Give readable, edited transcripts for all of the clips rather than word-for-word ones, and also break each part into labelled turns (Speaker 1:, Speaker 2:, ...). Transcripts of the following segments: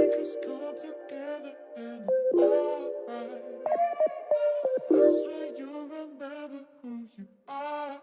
Speaker 1: make us come together and alright. I swear you'll remember who you are.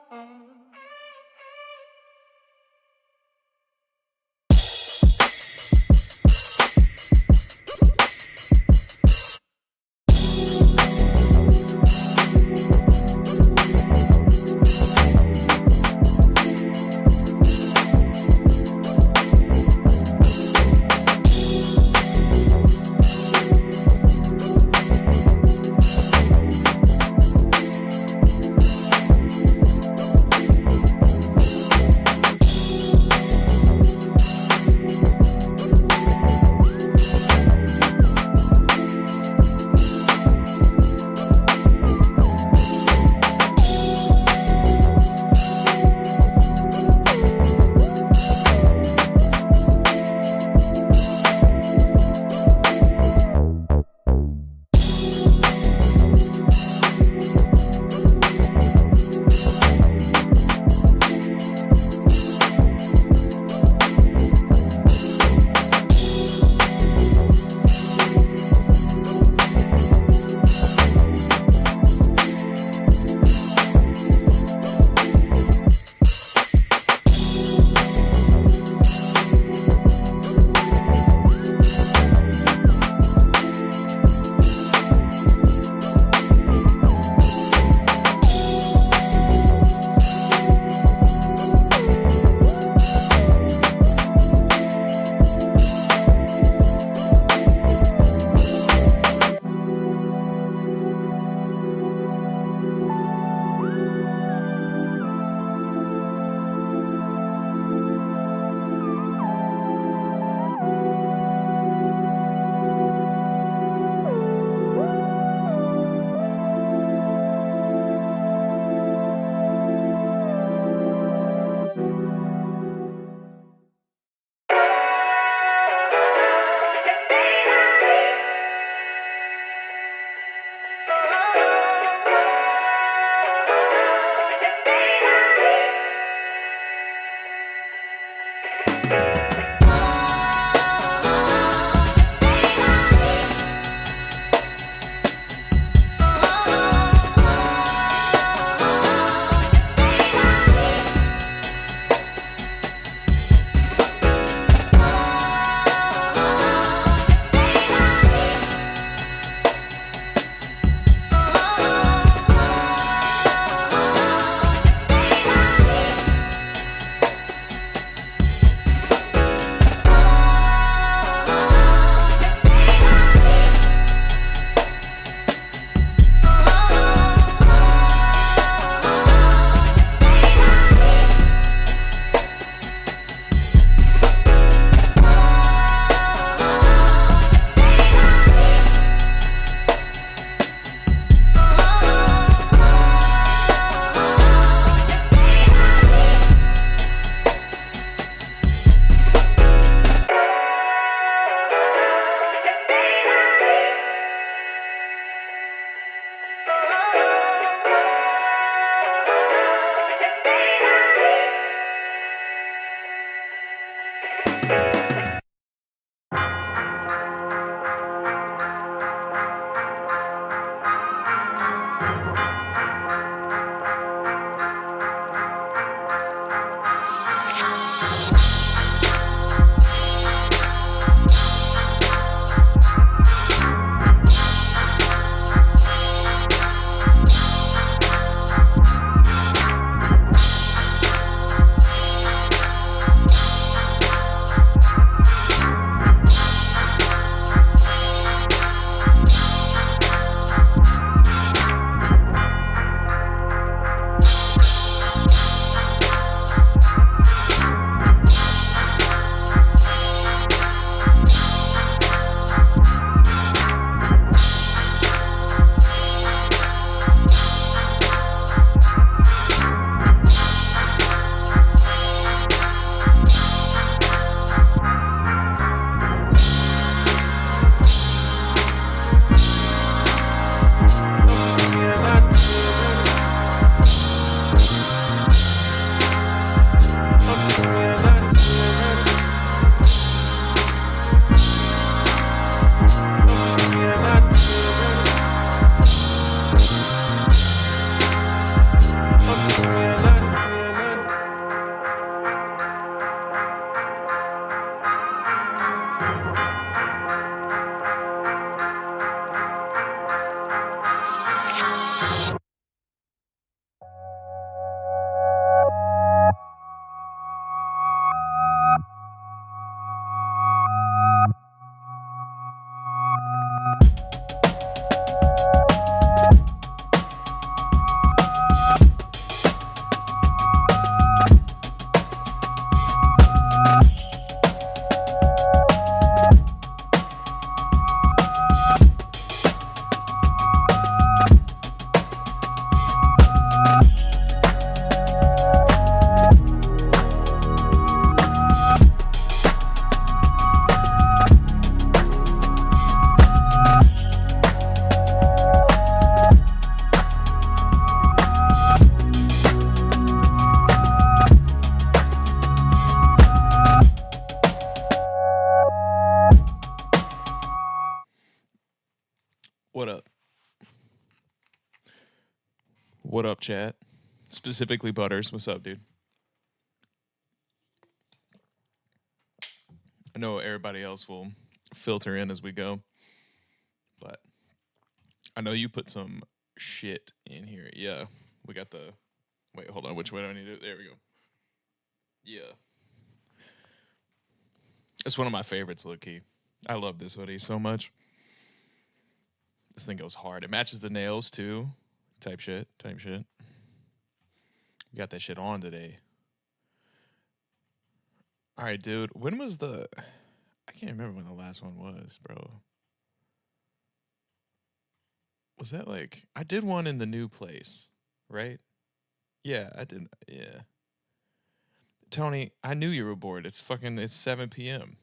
Speaker 2: What up? What up, chat? Specifically Butters. What's up, dude? I know everybody else will filter in as we go, but I know you put some shit in here. Yeah, we got the. Wait, hold on. Which way do I need to? There we go. Yeah, it's one of my favorites, low key. I love this hoodie so much. This thing goes hard. It matches the nails too. Type shit. Type shit. We got that shit on today. All right, dude. When was the? I can't remember when the last one was, bro. Was that like I did one in the new place, right? Yeah, I did. Yeah. Tony, I knew you were bored. It's 7 p.m.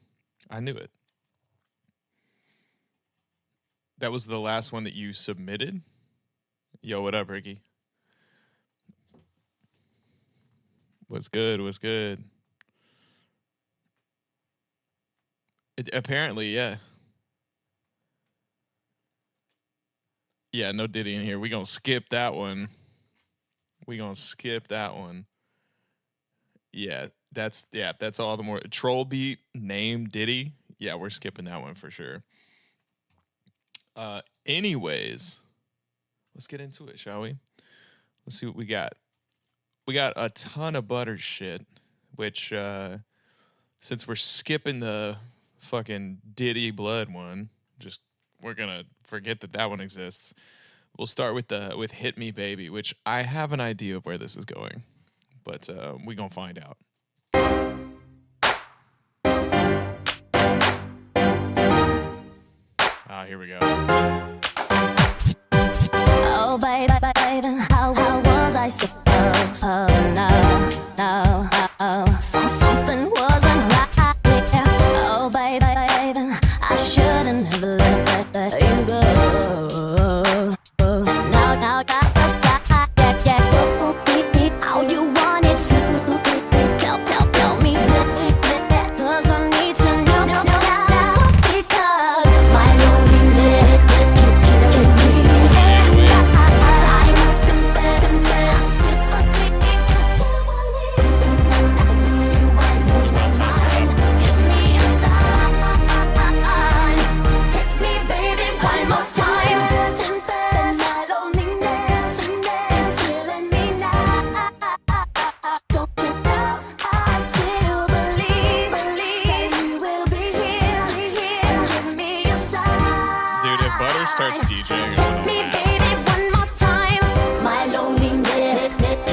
Speaker 2: I knew it. That was the last one that you submitted? Yo, what up, Ricky? What's good? What's good? Apparently, yeah. Yeah, no Diddy in here. We gonna skip that one. Yeah, that's all the more troll beat name Diddy. Yeah, we're skipping that one for sure. Anyways, let's get into it, shall we? Let's see what we got. We got a ton of butter shit, which since we're skipping the fucking Diddy blood one, just we're gonna forget that one exists. We'll start with Hit Me Baby, which I have an idea of where this is going, but we gonna find out. Here we go.
Speaker 3: Oh, baby, how was I supposed to know? Something wasn't right. Oh, baby, I shouldn't have let you go. Now, how you wanted to tell me, 'cause I need to know now, because my loneliness I must confess. Give me a sign, hit me, baby, one more time. My loneliness is killing me now. Don't you know I still believe that you will be here. Give me a sign.
Speaker 2: Dude, if Butter starts DJing,
Speaker 3: Hit me, baby, one more time. My loneliness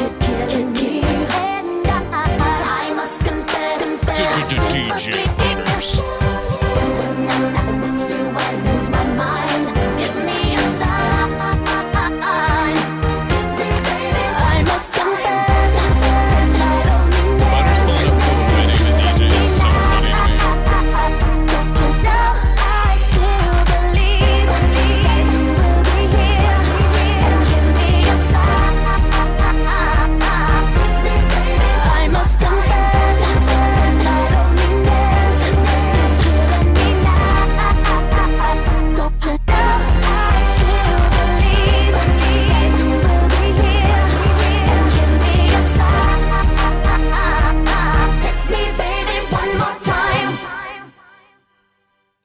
Speaker 3: is killing me, and I must confess.
Speaker 2: DJ Butters.
Speaker 3: When I'm not with you, I lose my mind. Give me a sign. I must confess. My loneliness.
Speaker 2: Butter's pulling up to a wedding. The DJ is so funny to me.
Speaker 3: Don't you know I still believe that you will be here and give me a sign. I must confess, my loneliness is killing me now. Don't you know I still believe that you will be here and give me a sign. Hit me, baby, one more time.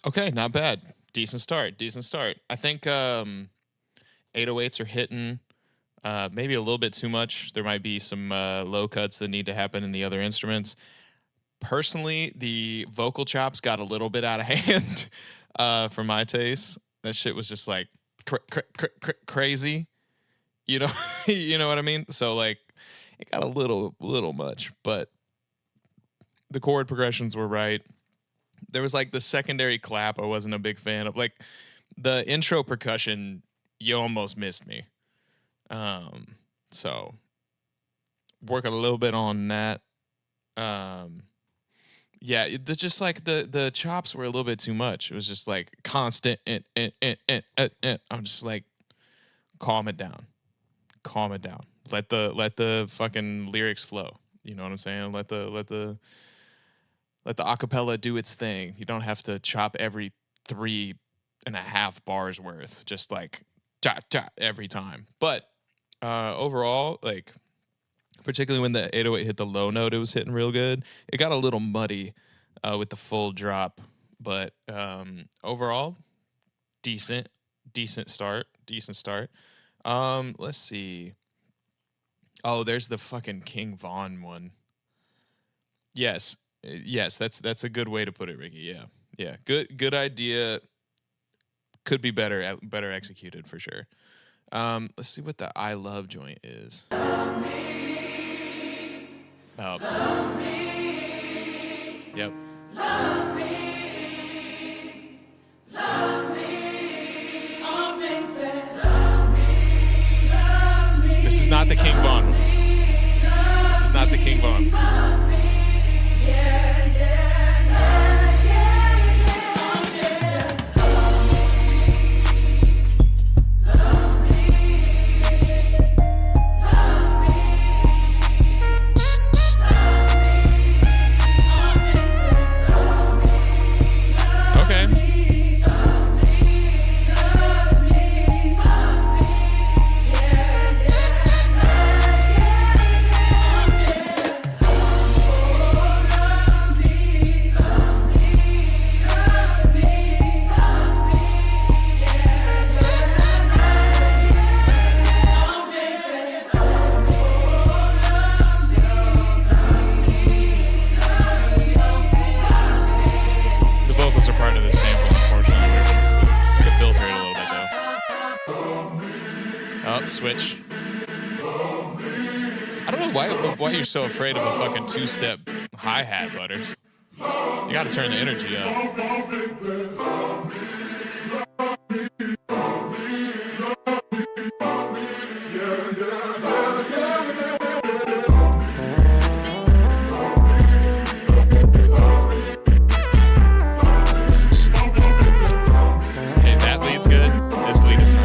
Speaker 2: Okay, not bad. Decent start. I think 808s are hitting maybe a little bit too much. There might be some low cuts that need to happen in the other instruments. Personally, the vocal chops got a little bit out of hand for my taste. That shit was just like crazy. You know, you know what I mean? So like it got a little much, but the chord progressions were right. There was like the secondary clap I wasn't a big fan of. Like the intro percussion, you almost missed me. So work a little bit on that. Yeah, just like the chops were a little bit too much. It was just like constant. I'm just like, calm it down. Let the fucking lyrics flow. You know what I'm saying? Let the acapella do its thing. You don't have to chop every 3 and a half bars worth, just like dot dot every time. But overall, like particularly when the 808 hit the low note, it was hitting real good. It got a little muddy with the full drop, but overall, decent start. Let's see. Oh, there's the fucking King Von one. Yes, yes, that's a good way to put it, Ricky. Yeah, yeah, good idea. Could be better executed for sure. Let's see what the I Love joint is. Oh. Yep. This is not the King Von. This is not the King Von. Switch. I don't know why you're so afraid of a fucking two-step hi-hat, Butters. You gotta turn the energy up. Okay, that lead's good. This lead is not.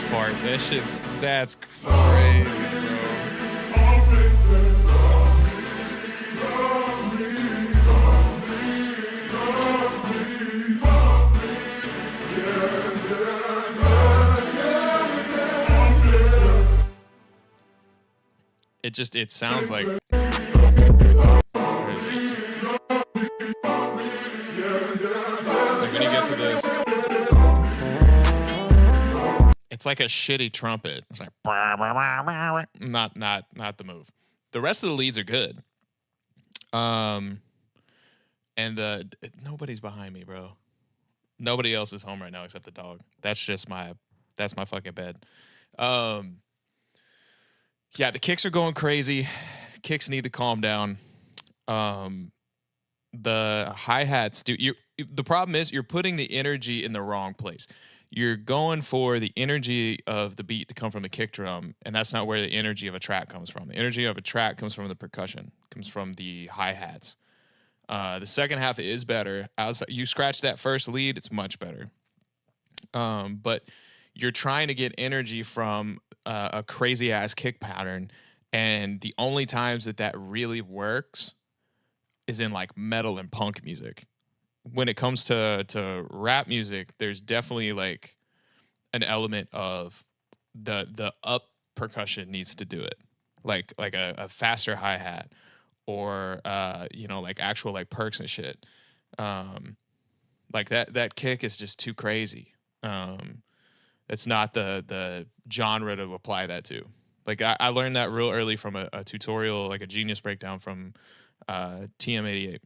Speaker 2: Fart. That's crazy, bro. It sounds like. Where is it? Like when you get to this. It's like a shitty trumpet. It's like not the move. The rest of the leads are good. And nobody's behind me, bro. Nobody else is home right now except the dog. That's my fucking bed. Yeah, the kicks are going crazy. Kicks need to calm down. The hi-hats the problem is you're putting the energy in the wrong place. You're going for the energy of the beat to come from the kick drum, and that's not where the energy of a track comes from. The energy of a track comes from the percussion, comes from the hi-hats. The second half is better. You scratch that first lead, it's much better. But you're trying to get energy from a crazy-ass kick pattern, and the only times that really works is in like metal and punk music. When it comes to rap music, there's definitely like an element of the up percussion needs to do it, like a faster hi-hat or like actual like perks and shit. Like that kick is just too crazy. It's not the genre to apply that to. Like I learned that real early from a tutorial, like a Genius breakdown from TM88.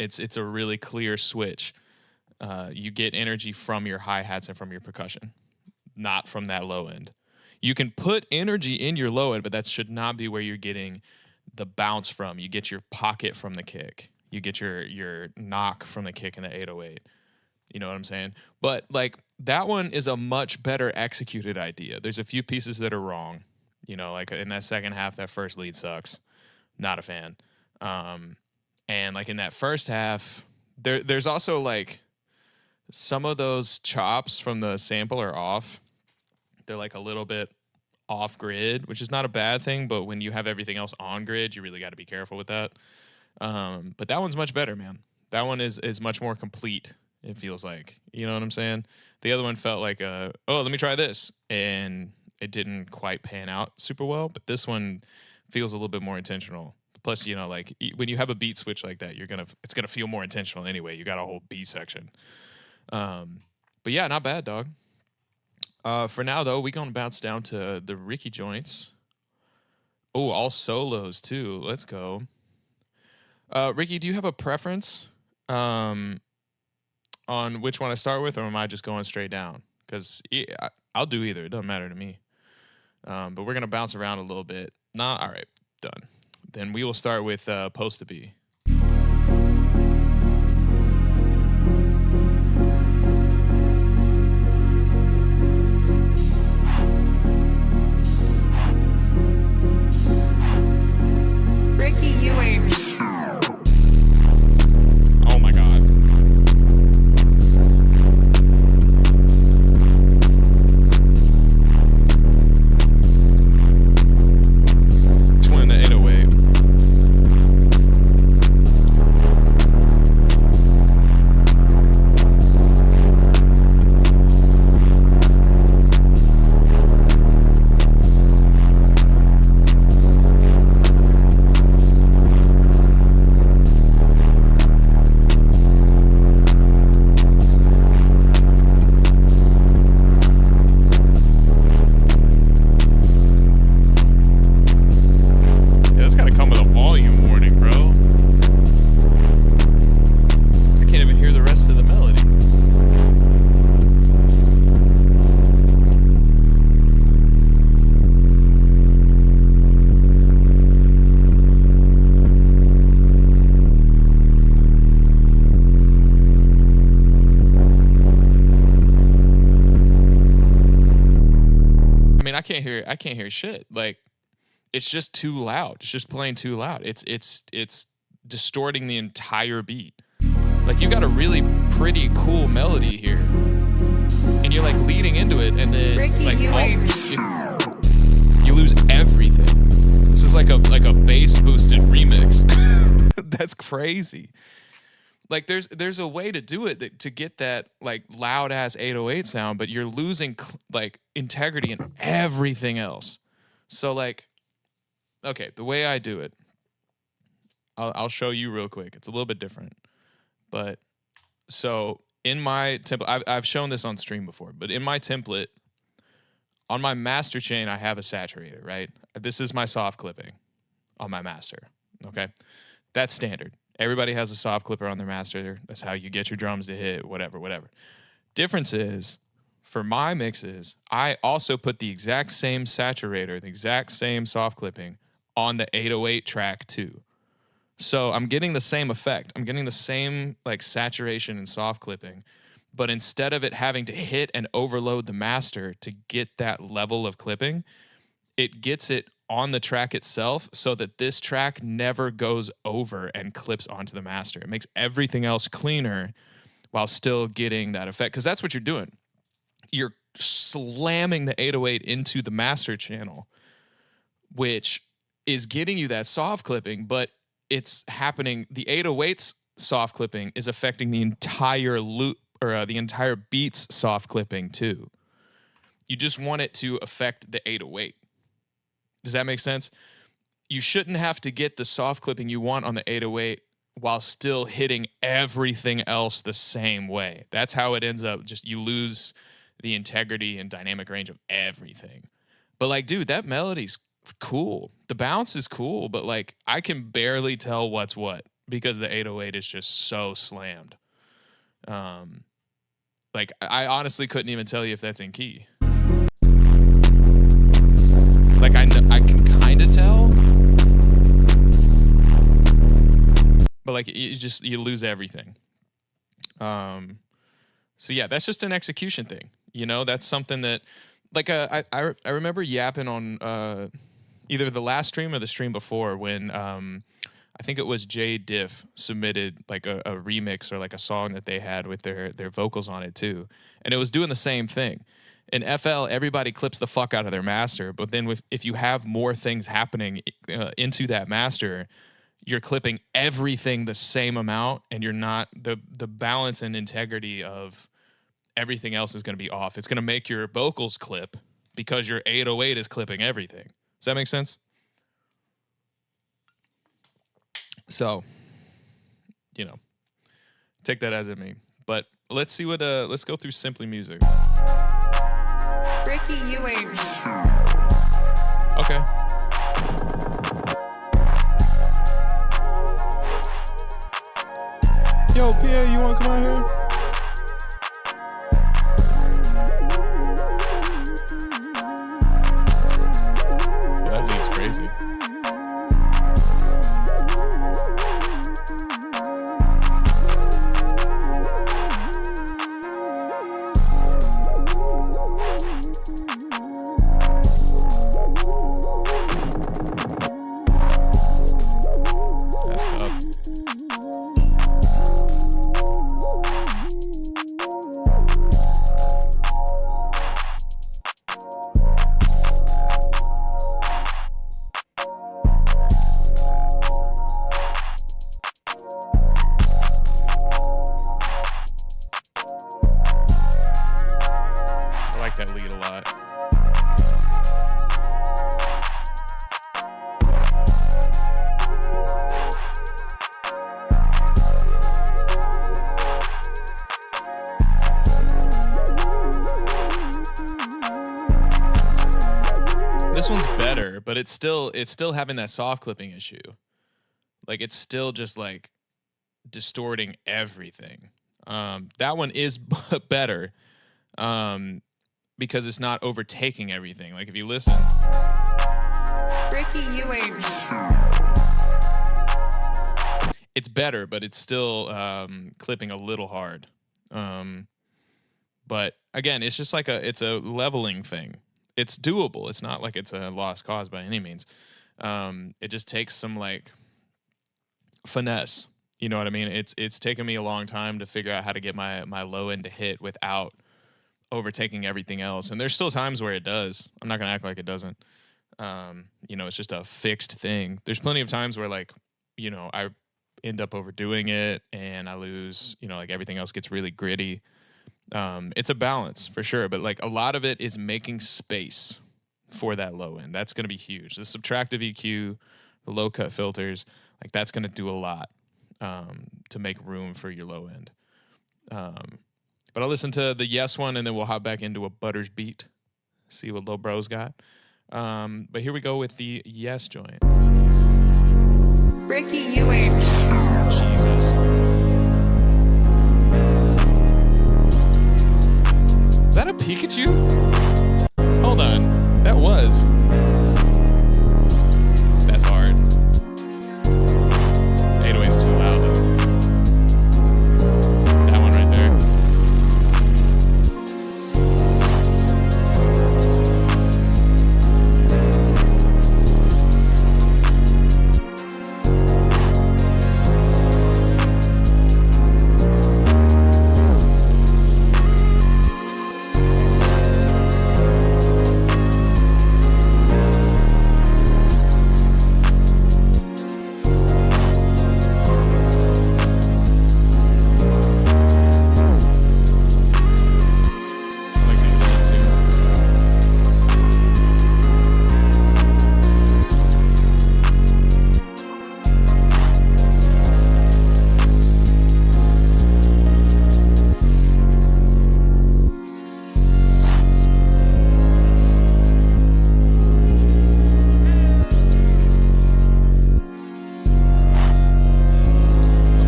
Speaker 2: It's a really clear switch. You get energy from your hi-hats and from your percussion, not from that low end. You can put energy in your low end, but that should not be where you're getting the bounce from. You get your pocket from the kick. You get your knock from the kick in the 808. You know what I'm saying? But like that one is a much better executed idea. There's a few pieces that are wrong. You know, like in that second half, that first lead sucks. Not a fan. And like in that first half, there's also like some of those chops from the sample are off. They're like a little bit off grid, which is not a bad thing, but when you have everything else on grid, you really got to be careful with that. But that one's much better, man. That one is much more complete, it feels like. You know what I'm saying? The other one felt like, oh, let me try this. And it didn't quite pan out super well, but this one feels a little bit more intentional. Plus, you know, like when you have a beat switch like that, it's gonna feel more intentional anyway. You got a whole B section. But yeah, not bad, dog. For now though, we gonna bounce down to the Ricky joints. Oh, all solos too. Let's go. Ricky, do you have a preference on which one I start with, or am I just going straight down? Because I'll do either. It doesn't matter to me. But we're gonna bounce around a little bit. All right, done. Then we will start with Post to Be.
Speaker 4: Ricky, you ain't.
Speaker 2: Oh my God. Twin the 808. Yeah, that's gotta come with a volume warning, bro. I can't even hear the rest of the melody. I mean, I can't hear shit. Like, it's just too loud. It's just plain too loud. It's distorting the entire beat. Like, you got a really pretty cool melody here, and you're like leading into it, and then
Speaker 4: Ricky,
Speaker 2: like
Speaker 4: you ain't.
Speaker 2: you lose everything. This is like a bass boosted remix. That's crazy. Like there's a way to do it to get that like loud ass 808 sound, but you're losing like integrity in everything else. So like, okay, the way I do it, I'll show you real quick. It's a little bit different, but so in my template, I've shown this on stream before, but in my template, on my master chain, I have a saturator, right? This is my soft clipping on my master, okay? That's standard. Everybody has a soft clipper on their master. That's how you get your drums to hit, whatever. Difference is, for my mixes, I also put the exact same saturator, the exact same soft clipping on the 808 track too. So I'm getting the same effect. I'm getting the same like saturation and soft clipping, but instead of it having to hit and overload the master to get that level of clipping, it gets it on the track itself so that this track never goes over and clips onto the master. It makes everything else cleaner while still getting that effect. Because that's what you're doing. You're slamming the 808 into the master channel, which is getting you that soft clipping, but it's happening. The 808's soft clipping is affecting the entire loop or the entire beat's soft clipping too. You just want it to affect the 808. Does that make sense? You shouldn't have to get the soft clipping you want on the 808 while still hitting everything else the same way. That's how it ends up. Just you lose the integrity and dynamic range of everything. But like, dude, that melody's cool. The bounce is cool, but like I can barely tell what's what because the 808 is just so slammed. Like I honestly couldn't even tell you if that's in key. Like I can kind of tell, but like you lose everything. So yeah, that's just an execution thing. You know, that's something that, like, I remember yapping on either the last stream or the stream before when I think it was Jay Diff submitted like a remix or like a song that they had with their vocals on it too, and it was doing the same thing. In FL, everybody clips the fuck out of their master, but then if you have more things happening into that master, you're clipping everything the same amount, and you're not the balance and integrity of everything else is going to be off. It's going to make your vocals clip because your 808 is clipping everything. Does that make sense? So, you know, take that as it may. But let's see what let's go through Simply Music.
Speaker 4: Ricky, you ain't.
Speaker 2: Okay. Yo, Pierre, you want to come out here? That lead's crazy. That's tough. I like that lead a lot. This one's better, but it's still having that soft clipping issue. Like it's still just like distorting everything. That one is better because it's not overtaking everything. Like if you listen,
Speaker 4: Ricky, you ain't.
Speaker 2: it's better, but it's still clipping a little hard. But again, it's just like it's a leveling thing. It's doable. It's not like it's a lost cause by any means. It just takes some like finesse. You know what I mean? It's taken me a long time to figure out how to get my low end to hit without overtaking everything else. And there's still times where it does. I'm not gonna act like it doesn't. You know, it's just a fixed thing. There's plenty of times where like, you know, I end up overdoing it and I lose, you know, like everything else gets really gritty. It's a balance for sure, but like a lot of it is making space for that low end. That's going to be huge. The subtractive EQ, the low cut filters, like that's going to do a lot to make room for your low end. But I'll listen to the Yes one and then we'll hop back into a Butters beat, see what Lil Bro's got. But here we go with the Yes joint.
Speaker 4: Ricky, you ain't.
Speaker 2: Jesus. Is that a Pikachu? Hold on. That was. That's hard. 808's too loud though. That one right there. I like that too.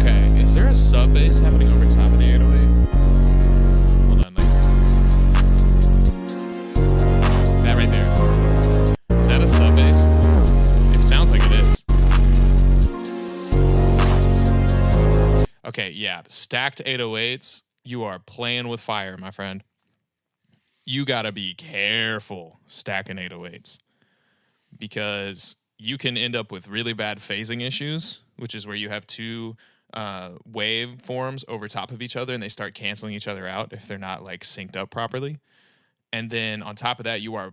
Speaker 2: Okay, is there a sub bass happening over top of the 808? Hold on, like that right there. Is that a sub bass? It sounds like it is. Okay, yeah, stacked 808s you are playing with fire, my friend. You got to be careful stacking 808s because you can end up with really bad phasing issues, which is where you have two wave forms over top of each other and they start canceling each other out if they're not like synced up properly. And then on top of that, you are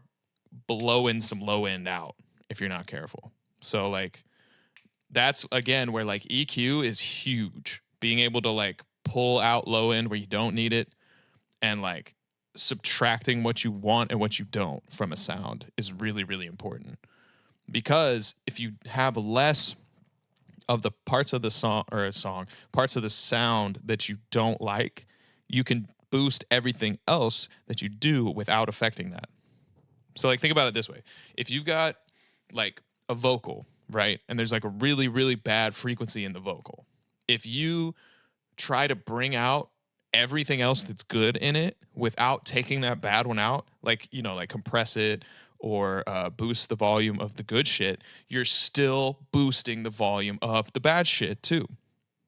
Speaker 2: blowing some low end out if you're not careful. So like that's again where like EQ is huge. Being able to like pull out low end where you don't need it and like subtracting what you want and what you don't from a sound is really, really important. Because if you have less of the parts of the parts of the sound that you don't like, you can boost everything else that you do without affecting that. So like think about it this way. If you've got like a vocal, right? And there's like a really, really bad frequency in the vocal. If you try to bring out everything else that's good in it without taking that bad one out, like, you know, like compress it or boost the volume of the good shit, you're still boosting the volume of the bad shit too.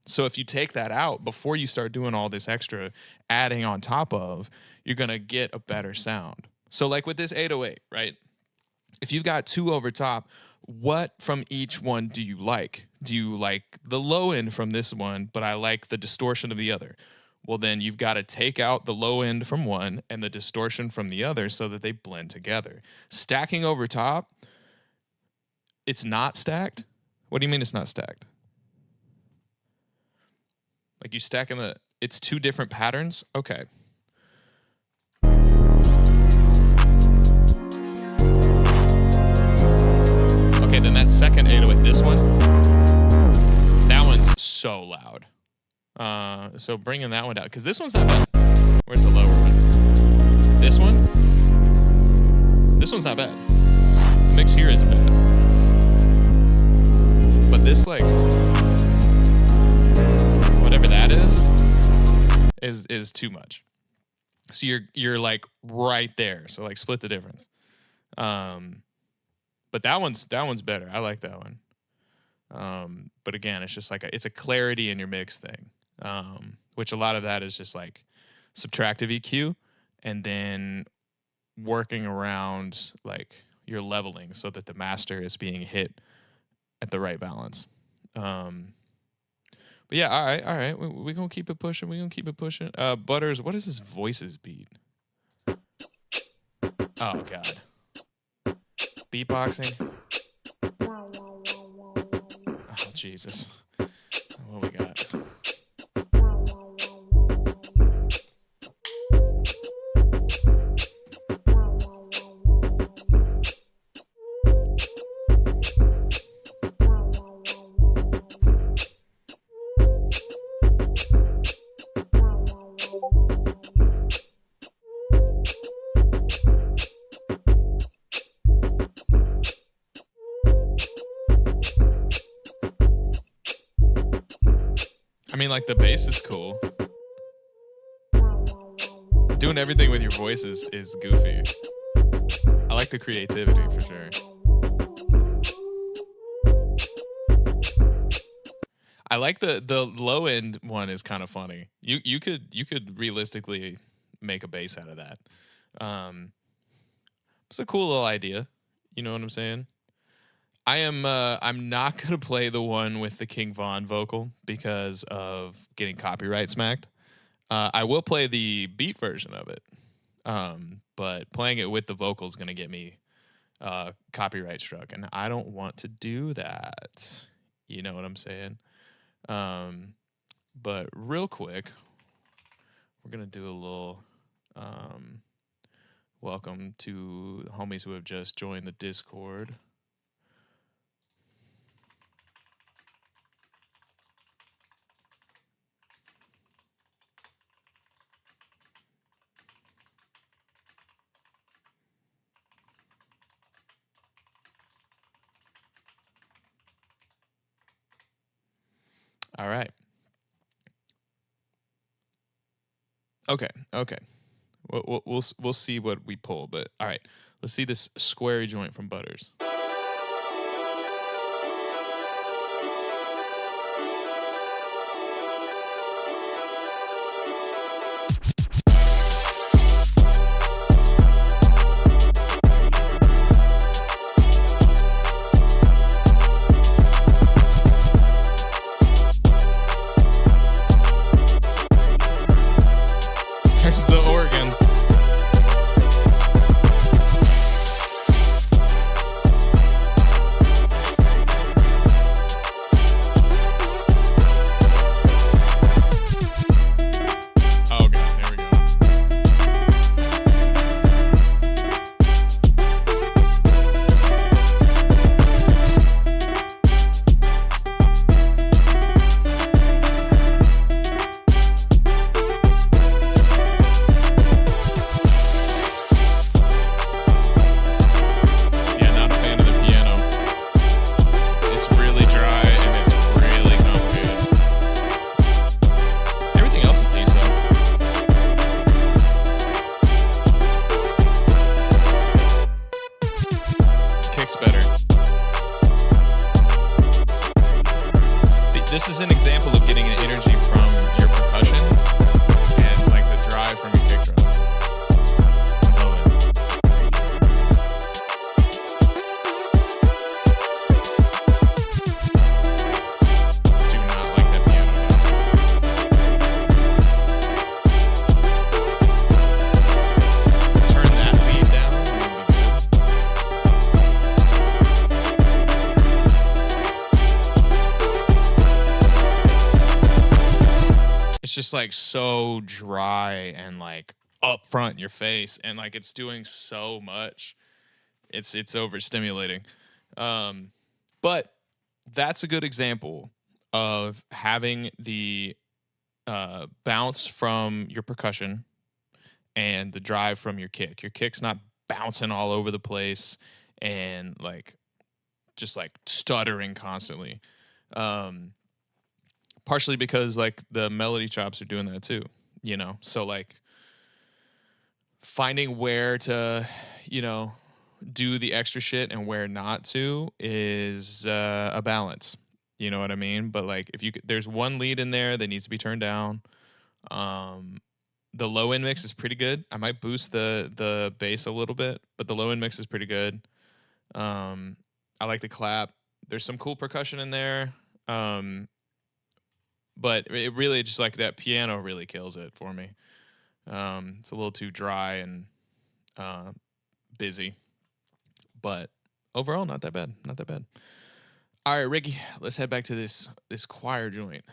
Speaker 2: So if you take that out before you start doing all this extra adding on top of, you're going to get a better sound. So like with this 808, right? If you've got two over top, what from each one do you like? Do you like the low end from this one, but I like the distortion of the other? Well, then you've got to take out the low end from one and the distortion from the other so that they blend together. Stacking over top, it's not stacked? What do you mean it's not stacked? Like you stack in it's two different patterns? Okay. Okay, then that second 808, this one, that one's so loud. So bringing that one down, because this one's not bad. Where's the lower one? This one? This one's not bad. The mix here isn't bad. But this, like, whatever that is too much. So you're like right there. So like split the difference. But that one's better. I like that one. But again, it's just like it's a clarity in your mix thing. Which a lot of that is just like subtractive EQ and then working around like your leveling so that the master is being hit at the right balance. But yeah, all right. We're going to keep it pushing. Butters, what is this voices beat? Oh, God. Beatboxing? Oh, Jesus. What we got? I mean, like, the bass is cool. Doing everything with your voice is goofy. I like the creativity for sure. I like the low end one is kind of funny. You could realistically make a bass out of that. It's a cool little idea. You know what I'm saying? I'm not gonna play the one with the King Von vocal because of getting copyright smacked. I will play the beat version of it, but playing it with the vocal is gonna get me copyright struck, and I don't want to do that. You know what I'm saying? But real quick, we're gonna do a little welcome to the homies who have just joined the Discord. All right. Okay. We'll see what we pull, but all right. Let's see this square joint from Butters. just like so dry and like up front in your face, and like it's doing so much. It's overstimulating. But that's a good example of having the bounce from your percussion and the drive from your kick. Your kick's not bouncing all over the place and like just like stuttering constantly. Partially because like the melody chops are doing that too, you know? So like finding where to, you know, do the extra shit and where not to is a balance. You know what I mean? But like if there's one lead in there that needs to be turned down. The low end mix is pretty good. I might boost the bass a little bit, but the low end mix is pretty good. I like the clap. There's some cool percussion in there. But it really just like that piano really kills it for me. It's a little too dry and busy. But overall, not that bad. Not that bad. All right, Ricky, let's head back to this choir joint.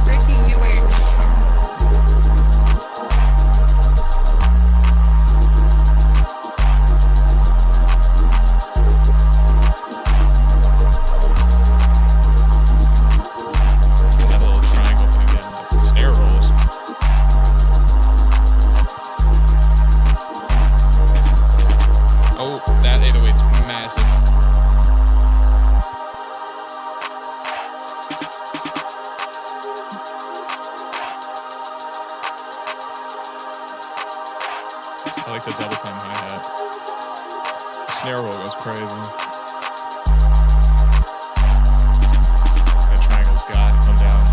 Speaker 4: Ricky Ewing.
Speaker 2: That little triangle thing again, snare rolls. Oh, that 808's massive. I like the double time hi-hat. Snare roll goes crazy. That triangle's got to come down.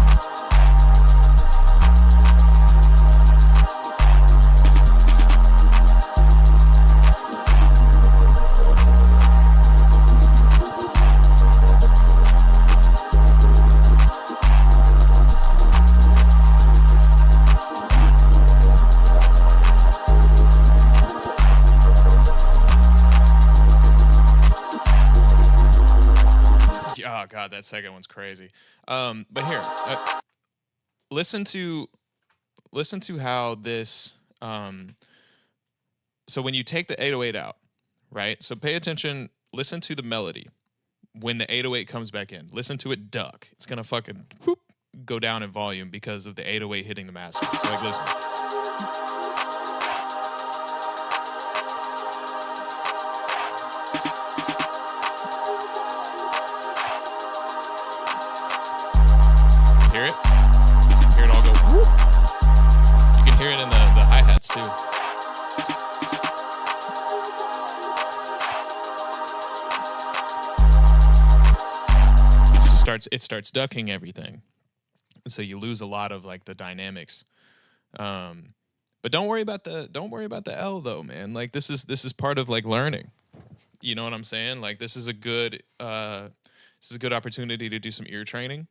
Speaker 2: Oh god, that second one's crazy. But here, listen to how this. So when you take the 808 out, right? So pay attention. Listen to the melody when the 808 comes back in. Listen to it duck. It's gonna fucking whoop, go down in volume because of the 808 hitting the master. So like, listen. Hear it? Hear it all go whoop. You can hear it in the hi-hats too. It starts ducking everything. And so you lose a lot of like the dynamics. But don't worry about the L though, man. Like this is part of like learning. You know what I'm saying? Like this is a good opportunity to do some ear training.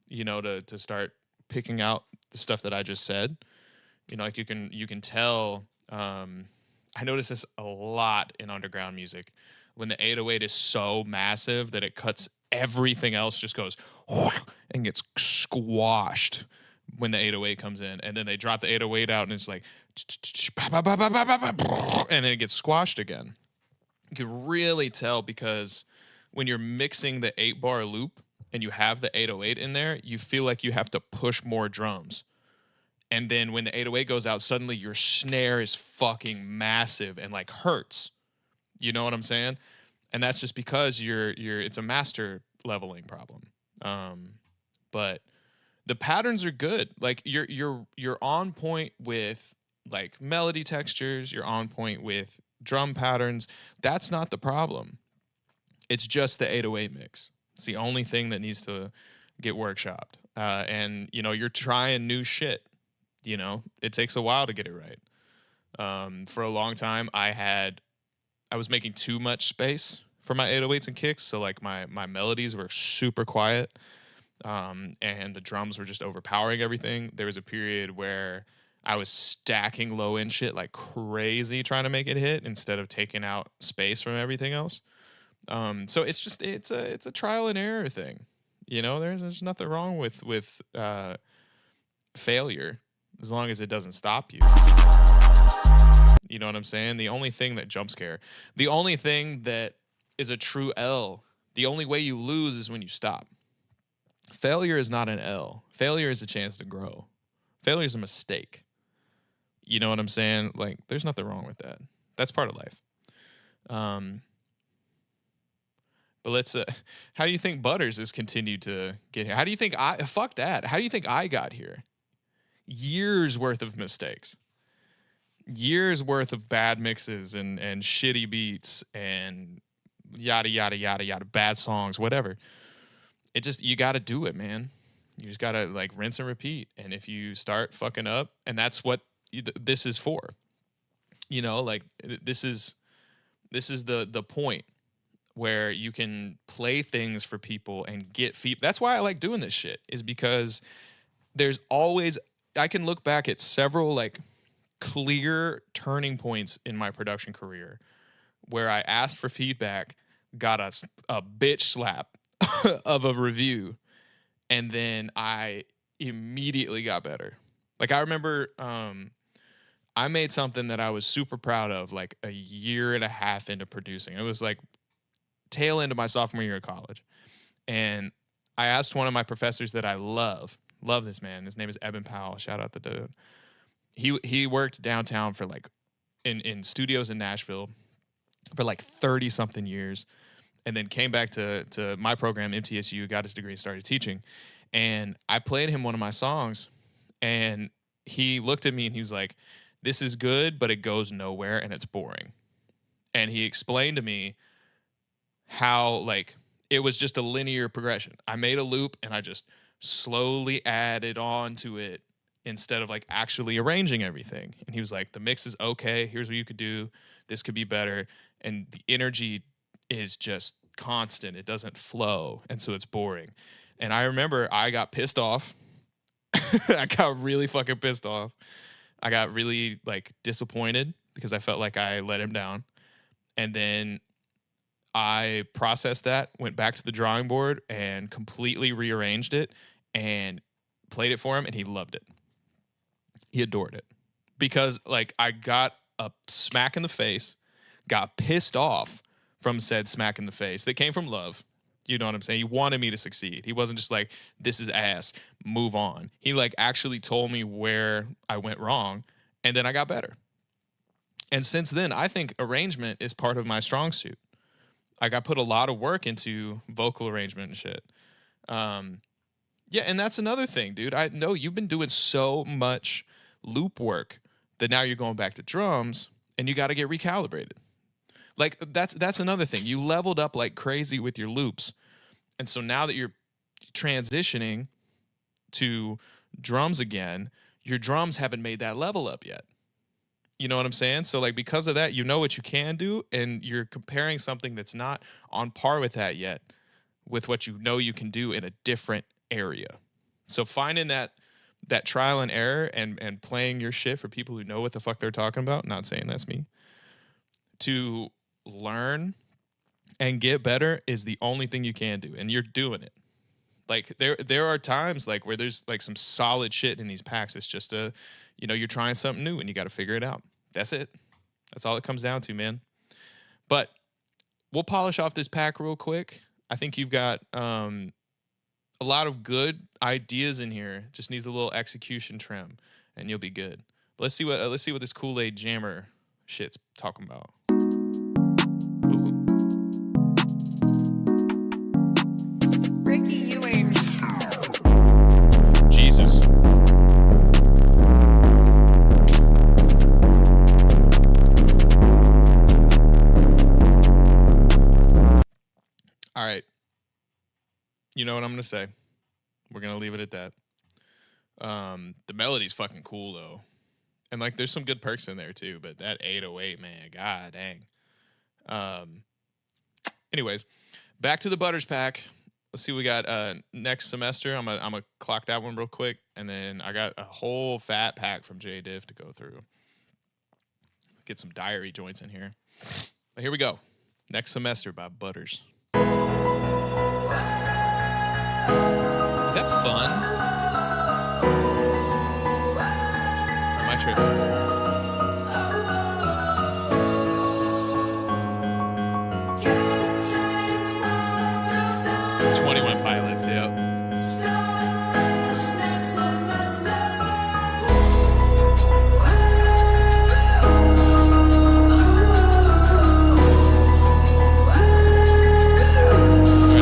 Speaker 2: You know, to start picking out the stuff that I just said. You know, like you can tell. I notice this a lot in underground music when the 808 is so massive that it cuts everything else, just goes and gets squashed when the 808 comes in, and then they drop the 808 out and it's like and then it gets squashed again. You can really tell because when you're mixing the 8-bar loop and you have the 808 in there, you feel like you have to push more drums. And then when the 808 goes out, suddenly your snare is fucking massive and like hurts. You know what I'm saying? And that's just because it's a master leveling problem. But the patterns are good. Like you're on point with like melody textures, you're on point with drum patterns. That's not the problem. It's just the 808 mix. It's the only thing that needs to get workshopped. And you know, you're trying new shit. You know, it takes a while to get it right. For a long time, I was making too much space for my 808s and kicks, so like my melodies were super quiet, and the drums were just overpowering everything. There was a period where I was stacking low end shit like crazy trying to make it hit instead of taking out space from everything else. So it's a trial and error thing. You know, there's nothing wrong with failure as long as it doesn't stop you. You know what I'm saying? The only thing that jump scare, the only thing that is a true L, the only way you lose is when you stop. Failure is not an L. Failure is a chance to grow. Failure is a mistake. You know what I'm saying? Like, there's nothing wrong with that. That's part of life. But let's, how do you think Butters has continued to get here? How do you think fuck that. How do you think I got here? Years worth of mistakes. Years worth of bad mixes and shitty beats and yada, yada, yada, yada, bad songs, whatever. It just, you got to do it, man. You just got to like rinse and repeat. And if you start fucking up, and that's what this is for, you know, like this is the point where you can play things for people and get feedback. That's why I like doing this shit, is because there's always, I can look back at several like clear turning points in my production career where I asked for feedback, got a bitch slap of a review, and then I immediately got better. Like I remember I made something that I was super proud of like a year and a half into producing. It was like tail end of my sophomore year of college. And I asked one of my professors that I love this man. His name is Eben Powell. Shout out the dude. He worked downtown for like in studios in Nashville for like 30 something years, and then came back to my program, MTSU, got his degree and started teaching. And I played him one of my songs, and he looked at me and he was like, "This is good, but it goes nowhere and it's boring." And he explained to me how like it was just a linear progression. I made a loop and I just slowly added on to it instead of like actually arranging everything. And he was like, "The mix is okay. Here's what you could do. This could be better." And the energy is just constant. It doesn't flow. And so it's boring. And I remember I got pissed off. I got really fucking pissed off. I got really like disappointed because I felt like I let him down. And then I processed that, went back to the drawing board and completely rearranged it and played it for him, and he loved it. He adored it because like I got a smack in the face, got pissed off from said smack in the face that came from love. You know what I'm saying? He wanted me to succeed. He wasn't just like, "This is ass, move on." He like actually told me where I went wrong, and then I got better. And since then, I think arrangement is part of my strong suit. Like I put a lot of work into vocal arrangement and shit. Yeah, and that's another thing, dude. I know you've been doing so much loop work that now you're going back to drums and you got to get recalibrated. Like that's another thing. You leveled up like crazy with your loops. And so now that you're transitioning to drums again, your drums haven't made that level up yet. You know what I'm saying? So like because of that, you know what you can do, and you're comparing something that's not on par with that yet with what you know you can do in a different area. So finding that trial and error and playing your shit for people who know what the fuck they're talking about, not saying that's me, to learn and get better is the only thing you can do, and you're doing it. Like there are times like where there's like some solid shit in these packs. It's just you're trying something new and you got to figure it out. That's it. That's all it comes down to, man. But we'll polish off this pack real quick. I think you've got a lot of good ideas in here. Just needs a little execution trim, and you'll be good. Let's see what this Kool-Aid Jammer shit's talking about.
Speaker 4: Ricky Ewing.
Speaker 2: Jesus. All right. You know what I'm going to say. We're going to leave it at that. The melody's fucking cool, though. And, like, there's some good perks in there, too. But that 808, man, god dang. Anyways, back to the Butters pack. Let's see what we got next semester. I'm gonna clock that one real quick. And then I got a whole fat pack from J-Diff to go through. Get some diary joints in here. But here we go. Next semester by Butters. Is that fun? tripping. 21 Pilots, yep. Alright,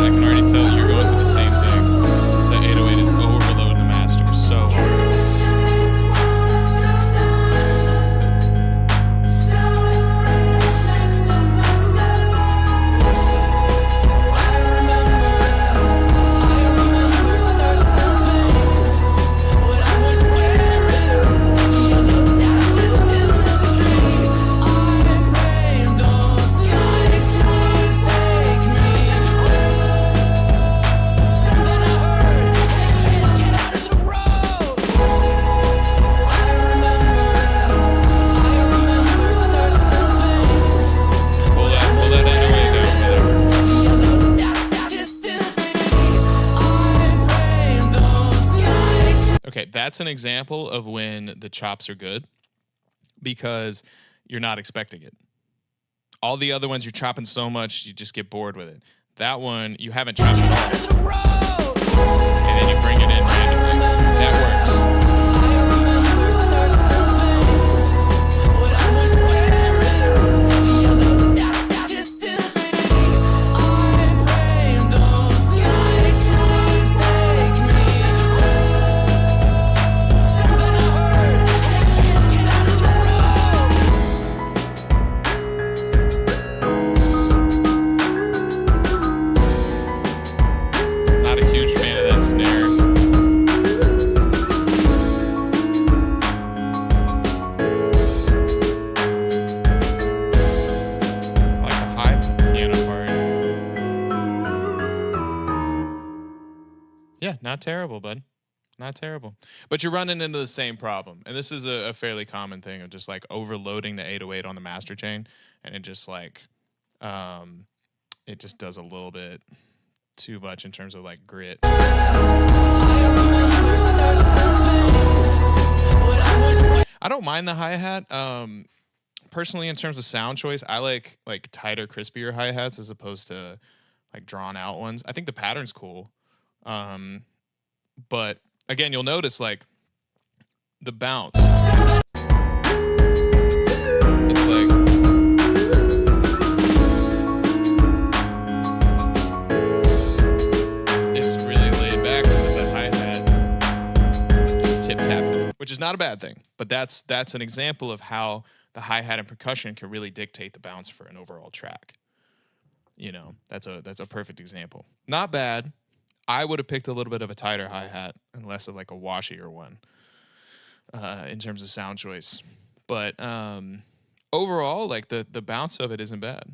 Speaker 2: I can already tell you're going through the same thing. The 808 is overloading the master so hard. Pull that 808 down, brother. Okay, that's an example of when the chops are good because you're not expecting it. All the other ones you're chopping so much you just get bored with it. That one you haven't chopped at all, and then you bring it in randomly. That works. Not a huge fan of that snare. I like the high piano part. Yeah, not terrible, bud. Not terrible. But you're running into the same problem. And this is a fairly common thing of just like overloading the 808 on the master chain. And it just like, it just does a little bit too much in terms of like grit. I don't mind the hi-hat. Personally, in terms of sound choice, I like tighter, crispier hi-hats as opposed to like drawn out ones. I think the pattern's cool. But again, you'll notice like the bounce. It's like it's really laid back because that hi-hat is tip-tapping, which is not a bad thing. But that's an example of how the hi-hat and percussion can really dictate the bounce for an overall track. You know, that's a perfect example. Not bad. I would have picked a little bit of a tighter hi-hat and less of like a washier one in terms of sound choice. But overall, like the bounce of it isn't bad.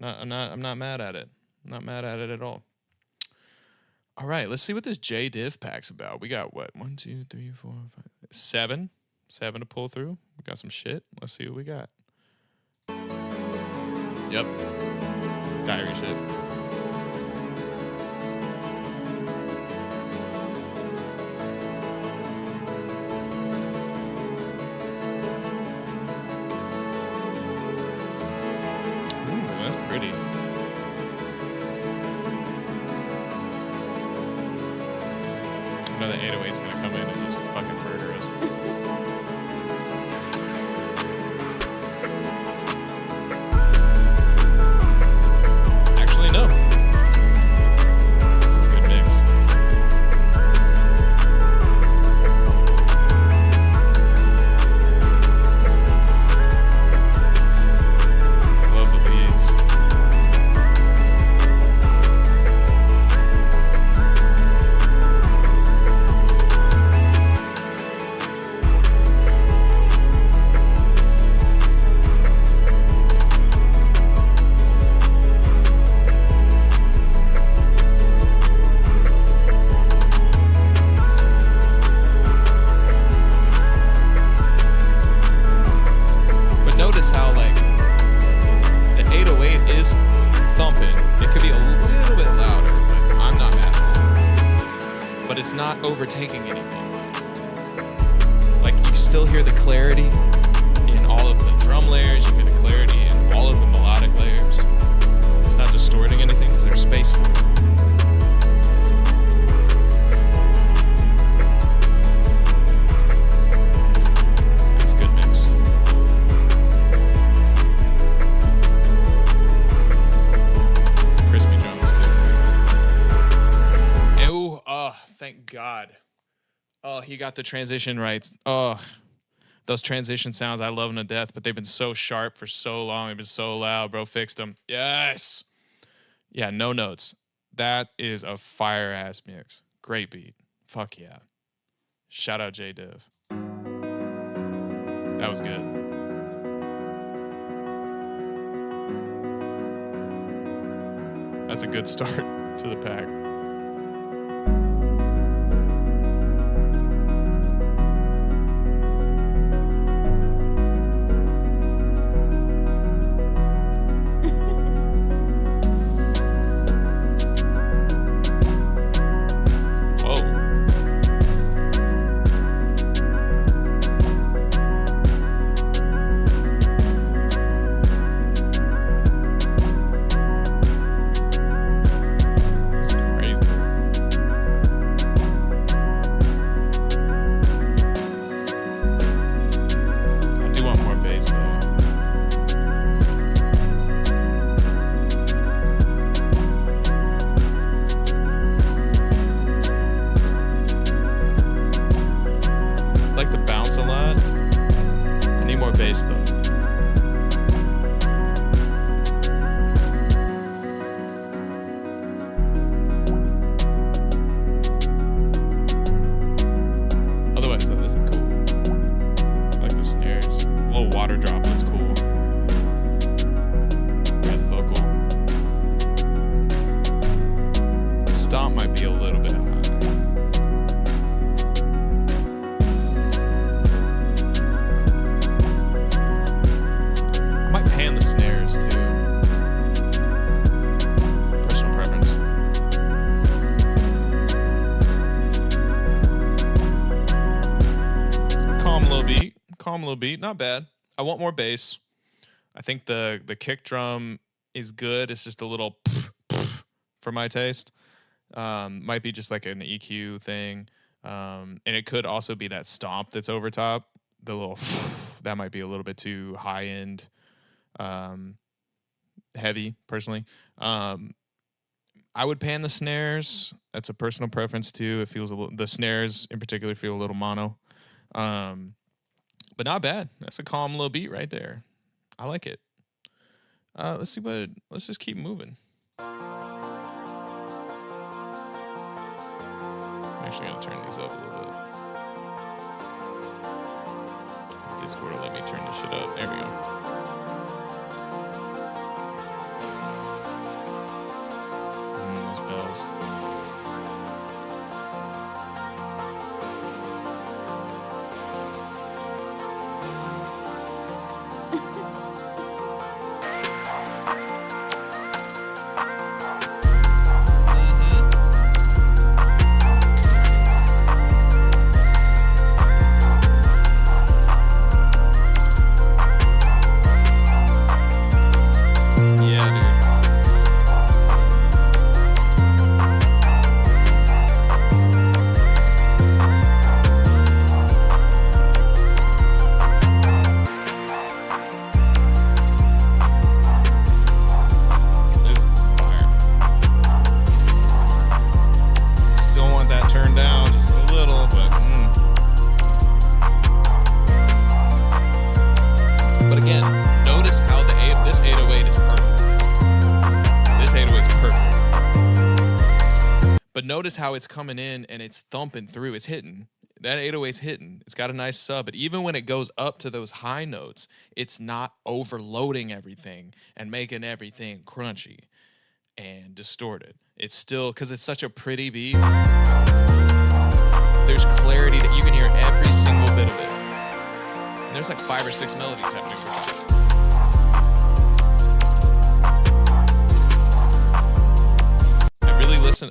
Speaker 2: I'm not mad at it. Not mad at it at all. All right, let's see what this J-Div pack's about. We got what? 1, 2, 3, 4, 5, 7. 7 to pull through. We got some shit. Let's see what we got. Yep. Diary shit. Ooh, that's pretty. I know the 808's gonna come in and just fucking murder us. Actually, no. It's a good mix. Love the leads. But notice how like the 808 is thumping. It could be a little bit louder, but I'm not mad at that. But it's not overtaking anything. Like you still hear the clarity in all of the drum layers. You hear the clarity in all of the melodic layers. It's not distorting anything because there's space for it. It's a good mix. Crispy drums too. Ew, oh, thank God. Oh, he got the transition right. Oh, those transition sounds, I love them to death, but they've been so sharp for so long. They've been so loud. Bro fixed them. Yes. Yeah, no notes. That is a fire-ass mix. Great beat. Fuck yeah. Shout out J-Div. That was good. That's a good start to the pack. Beat, not bad. I want more bass. I think the kick drum is good. It's just a little for my taste. Might be just like an EQ thing. And it could also be that stomp that's over top. The little that might be a little bit too high end, heavy personally. I would pan the snares. That's a personal preference too. It feels a little, the snares in particular feel a little mono. But not bad. That's a calm little beat right there. I like it. Let's just keep moving. I'm actually gonna turn these up a little bit. Discord will let me turn this shit up. There we go. Those bells. Notice how it's coming in and it's thumping through. It's hitting. That 808's hitting. It's got a nice sub, but even when it goes up to those high notes, it's not overloading everything and making everything crunchy and distorted. It's still, because it's such a pretty beat, there's clarity that you can hear every single bit of it. And there's like 5 or 6 melodies happening.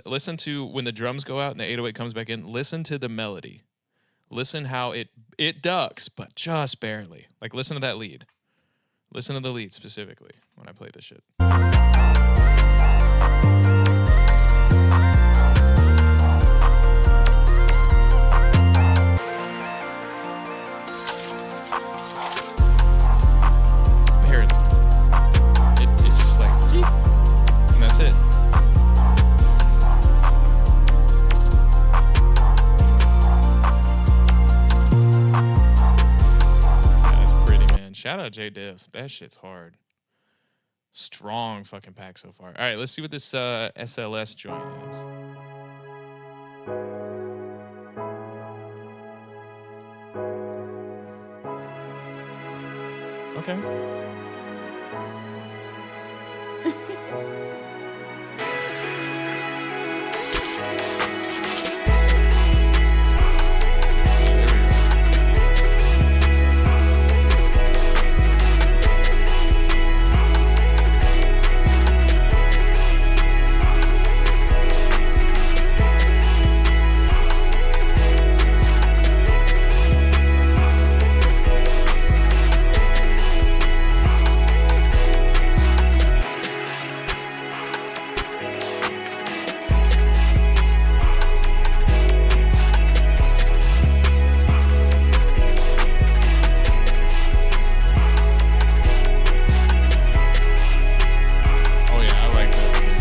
Speaker 2: Listen to when the drums go out and the 808 comes back in. Listen to the melody. Listen how it ducks, but just barely. Like listen to that lead. Listen to the lead specifically when I play this shit. Here, it's just like, and that's it. Yeah, that's pretty, man. Shout out J Diff. That shit's hard. Strong fucking pack so far. All right, let's see what this SLS joint is. Okay. Oh yeah, I like those too.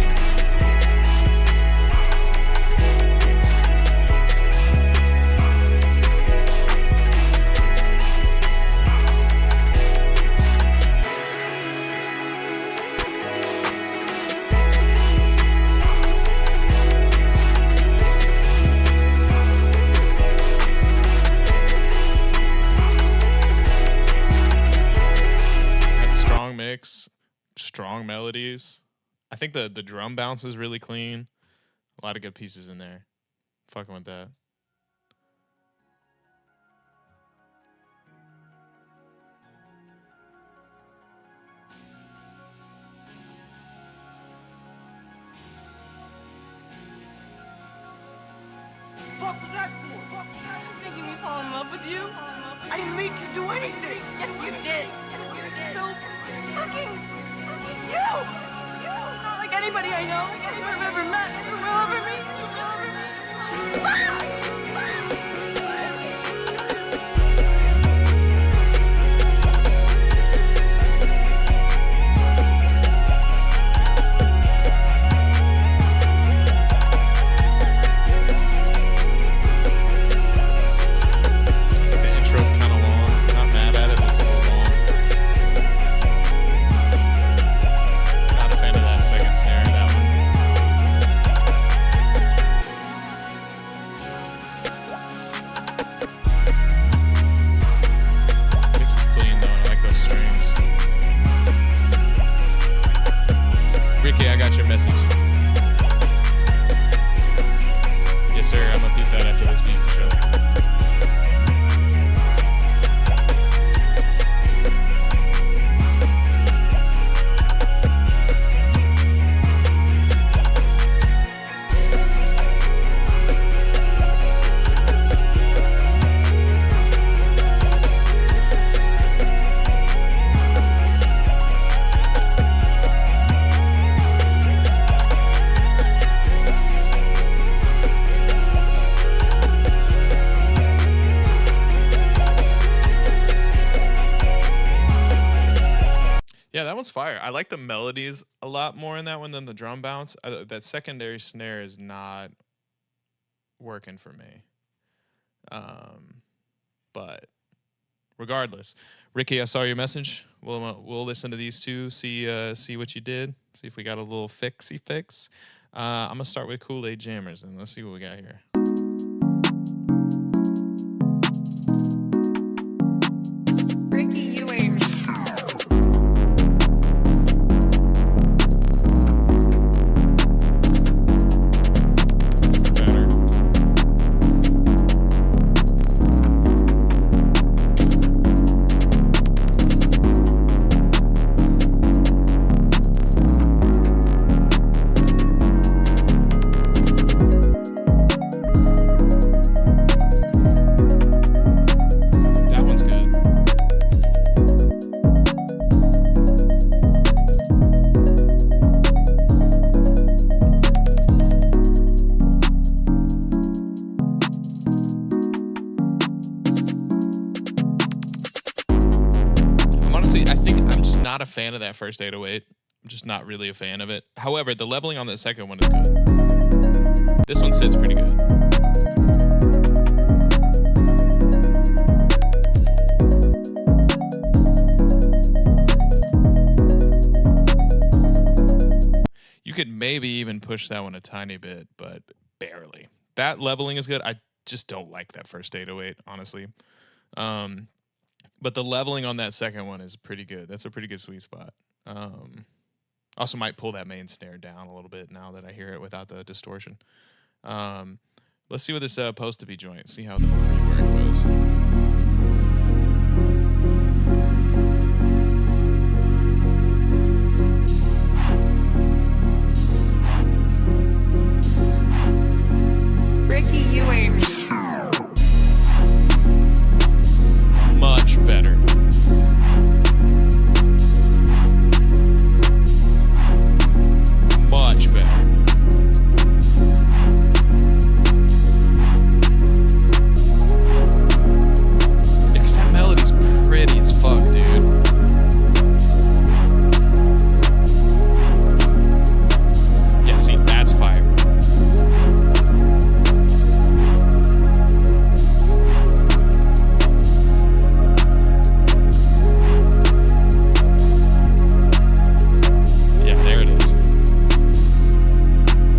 Speaker 2: Have a strong mix, strong melodies. I think the drum bounce is really clean. A lot of good pieces in there. Fucking with that.
Speaker 5: Fuck was that for? Fuck was that for?
Speaker 4: Making me fall in love with you?
Speaker 5: I didn't make you do anything.
Speaker 4: Yes, you did. Yes, you did. So fucking you. You. Not like anybody I know. Like anyone I've ever met. Who will ever meet. You just
Speaker 2: The intro's kind of long. Not mad at it, but it's a little long. Not a fan of that second snare, that one. Mix is clean though, and I like those strings. Ricky, I got your message. Yes, sir. I'm gonna beat that after this beat for sure. Yeah, that one's fire. I like the melodies a lot more in that one than the drum bounce. That secondary snare is not working for me. But regardless, Ricky, I saw your message. We'll listen to these two, see what you did, see if we got a little fixy fix. I'm gonna start with Kool-Aid Jammers and let's see what we got here.
Speaker 4: Ricky Ewing.
Speaker 2: Better. fan of that first 808. I'm just not really a fan of it. However, the leveling on the second one is good. This one sits pretty good. You could maybe even push that one a tiny bit, but barely. That leveling is good. I just don't like that first 808, honestly. But the leveling on that second one is pretty good. That's a pretty good sweet spot. Also might pull that main snare down a little bit now that I hear it without the distortion. Let's see what this supposed to be joint. See how the rework goes.
Speaker 6: Ricky, you ain't
Speaker 2: Much better. Much better. Because that melody's pretty as fuck, dude. Yeah, see, that's fire. Yeah, there it is.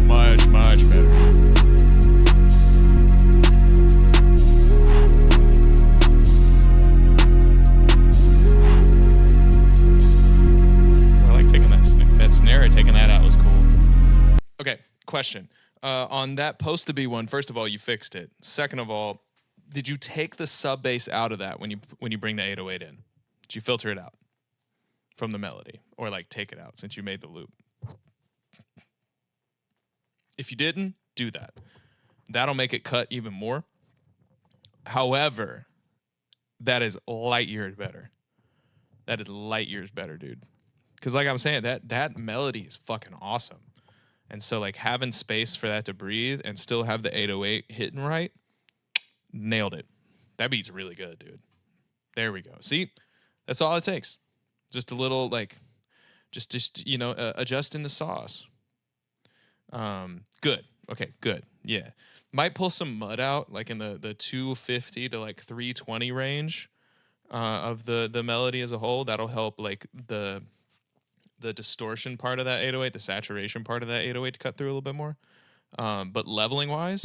Speaker 2: Much, much better. I like taking that snare, taking that out was cool. Okay, question. On that supposed to be one, first of all, you fixed it. Second of all, did you take the sub bass out of that when you bring the 808 in? Did you filter it out from the melody, or like take it out since you made the loop? If you didn't, do that. That'll make it cut even more. However, that is light years better. That is light years better, dude. Because like I'm saying, that melody is fucking awesome. And so like having space for that to breathe and still have the 808 hitting right, nailed it. That beat's really good, dude. There we go. See, that's all it takes. Just a little like, just you know, adjusting the sauce. Good. Okay, good. Yeah. Might pull some mud out, like in the 250 to like 320 range of the melody as a whole. That'll help like the distortion part of that 808, the saturation part of that 808 to cut through a little bit more. But leveling wise,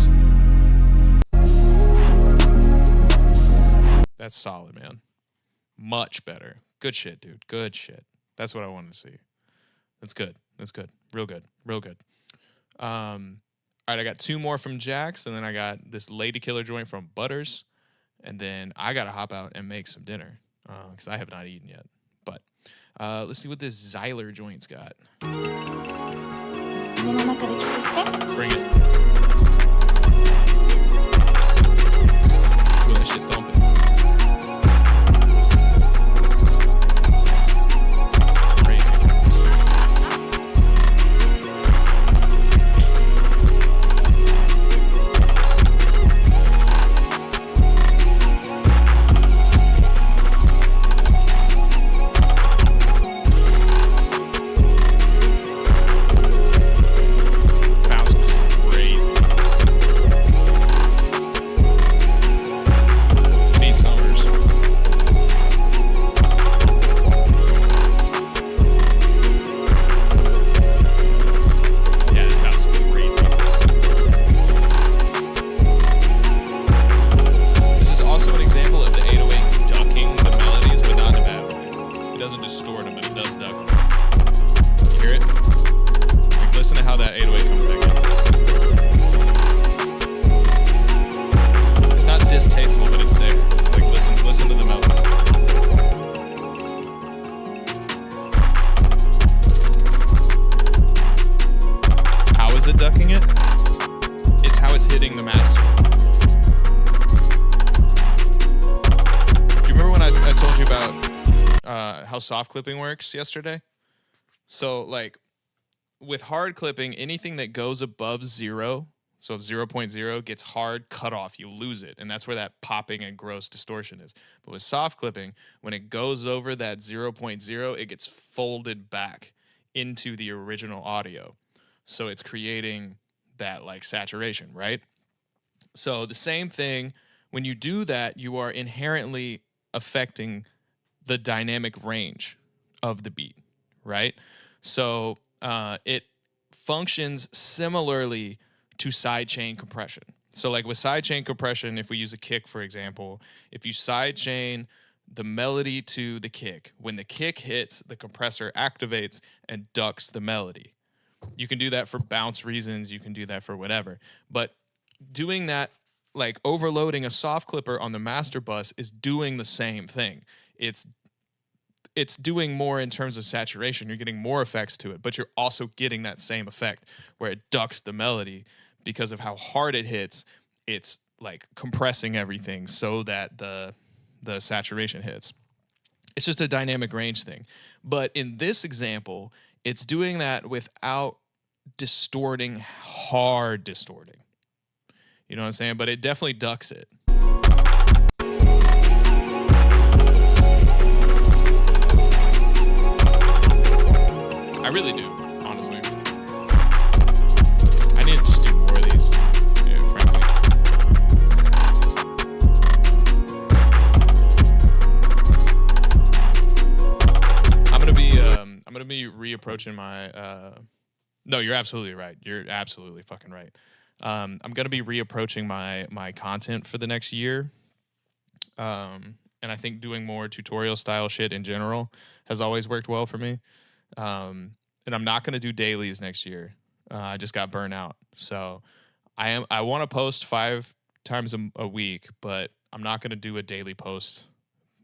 Speaker 2: that's solid, man. Much better. Good shit, dude. Good shit. That's what I wanted to see. That's good. That's good. Real good. Real good. All right, I got two more from Jax, and then I got this Lady Killer joint from Butters, and then I gotta hop out and make some dinner because I have not eaten yet. But let's see what this Zyler joint's got. Bring it. Ooh, that shit thumping. How soft clipping works yesterday. So like with hard clipping, anything that goes above 0, So if 0.0 gets hard, cut off, you lose it. And that's where that popping and gross distortion is. But with soft clipping, when it goes over that 0.0, it gets folded back into the original audio. So it's creating that like saturation, right? So the same thing, when you do that, you are inherently affecting the dynamic range of the beat, right? So it functions similarly to sidechain compression. So like with sidechain compression, if we use a kick, for example, if you sidechain the melody to the kick, when the kick hits, the compressor activates and ducks the melody. You can do that for bounce reasons. You can do that for whatever. But doing that, like overloading a soft clipper on the master bus is doing the same thing. It's doing more in terms of saturation. You're getting more effects to it, but you're also getting that same effect where it ducks the melody because of how hard it hits. It's like compressing everything so that the saturation hits. It's just a dynamic range thing. But in this example, it's doing that without distorting, hard distorting. You know what I'm saying? But it definitely ducks it. I really do, honestly. I need to just do more of these, frankly. I'm gonna be reapproaching my. No, you're absolutely right. You're absolutely fucking right. I'm gonna be reapproaching my content for the next year. And I think doing more tutorial style shit in general has always worked well for me. And I'm not going to do dailies next year. I just got burnt out. So I want to post 5 times a week, but I'm not going to do a daily post.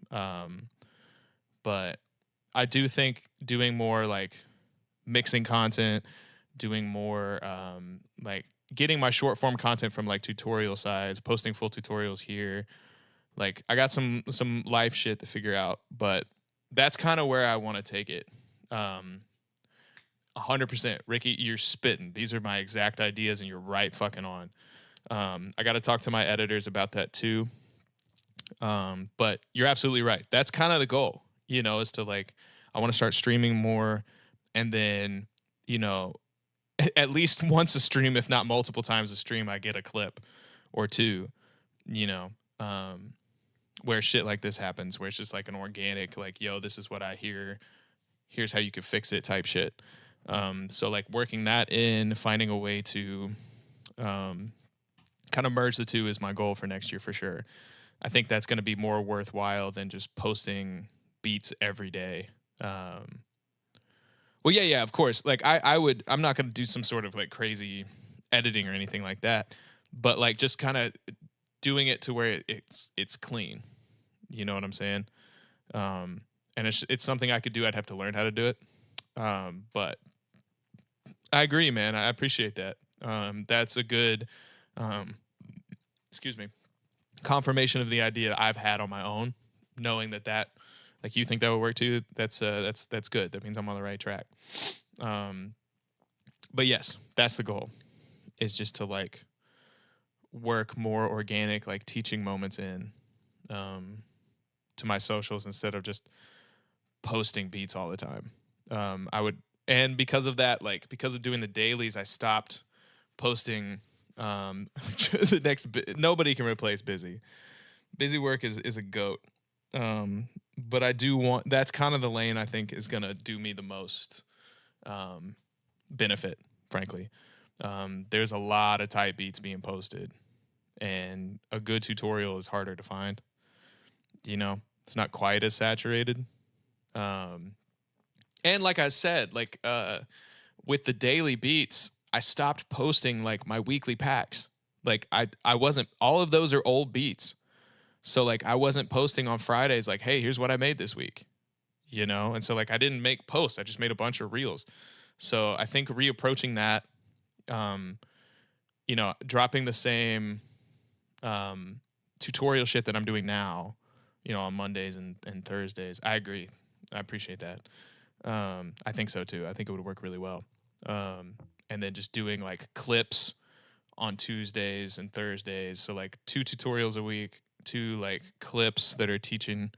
Speaker 2: But I do think doing more like mixing content, doing more like getting my short form content from like tutorial sides, posting full tutorials here. Like I got some life shit to figure out, but that's kind of where I want to take it. 100%. Ricky, you're spitting. These are my exact ideas and you're right fucking on. I got to talk to my editors about that too. But you're absolutely right. That's kind of the goal, is to like, I want to start streaming more and then, at least once a stream, if not multiple times a stream, I get a clip or two, where shit like this happens, where it's just like an organic, like, yo, this is what I hear. Here's how you could fix it type shit. So like working that in, finding a way to kind of merge the two is my goal for next year for sure. I think that's going to be more worthwhile than just posting beats every day. Well, yeah, of course. Like I'm not going to do some sort of like crazy editing or anything like that, but like just kind of doing it to where it's clean. You know what I'm saying? And it's something I could do. I'd have to learn how to do it. But I agree, man. I appreciate that. That's a good, confirmation of the idea I've had on my own, knowing that like you think that would work too. That's good. That means I'm on the right track. But yes, that's the goal, is just to like work more organic, like teaching moments in, to my socials instead of just posting beats all the time. And because of that, like because of doing the dailies, I stopped posting the next nobody can replace busy work is a goat. But I do want, that's kind of the lane I think is gonna do me the most benefit, frankly. There's a lot of tight beats being posted and a good tutorial is harder to find. It's not quite as saturated. And like I said, like with the daily beats, I stopped posting like my weekly packs. Like I wasn't, all of those are old beats. So like I wasn't posting on Fridays like, hey, here's what I made this week. And so like I didn't make posts. I just made a bunch of reels. So I think reapproaching that, dropping the same tutorial shit that I'm doing now, on Mondays and Thursdays. I agree. I appreciate that. I think so too. I think it would work really well. And then just doing like clips on Tuesdays and Thursdays. So like 2 tutorials a week, 2 like clips that are teaching,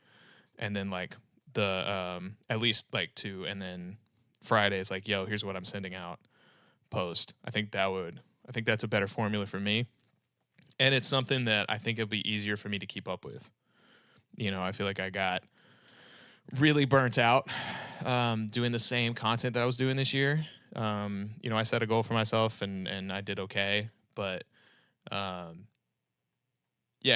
Speaker 2: and then like the at least like 2, and then Fridays like, yo, here's what I'm sending out post. I think that's a better formula for me. And it's something that I think it'll be easier for me to keep up with. You know, I feel like I got really burnt out doing the same content that I was doing this year. You know, I set a goal for myself and I did okay. But yeah,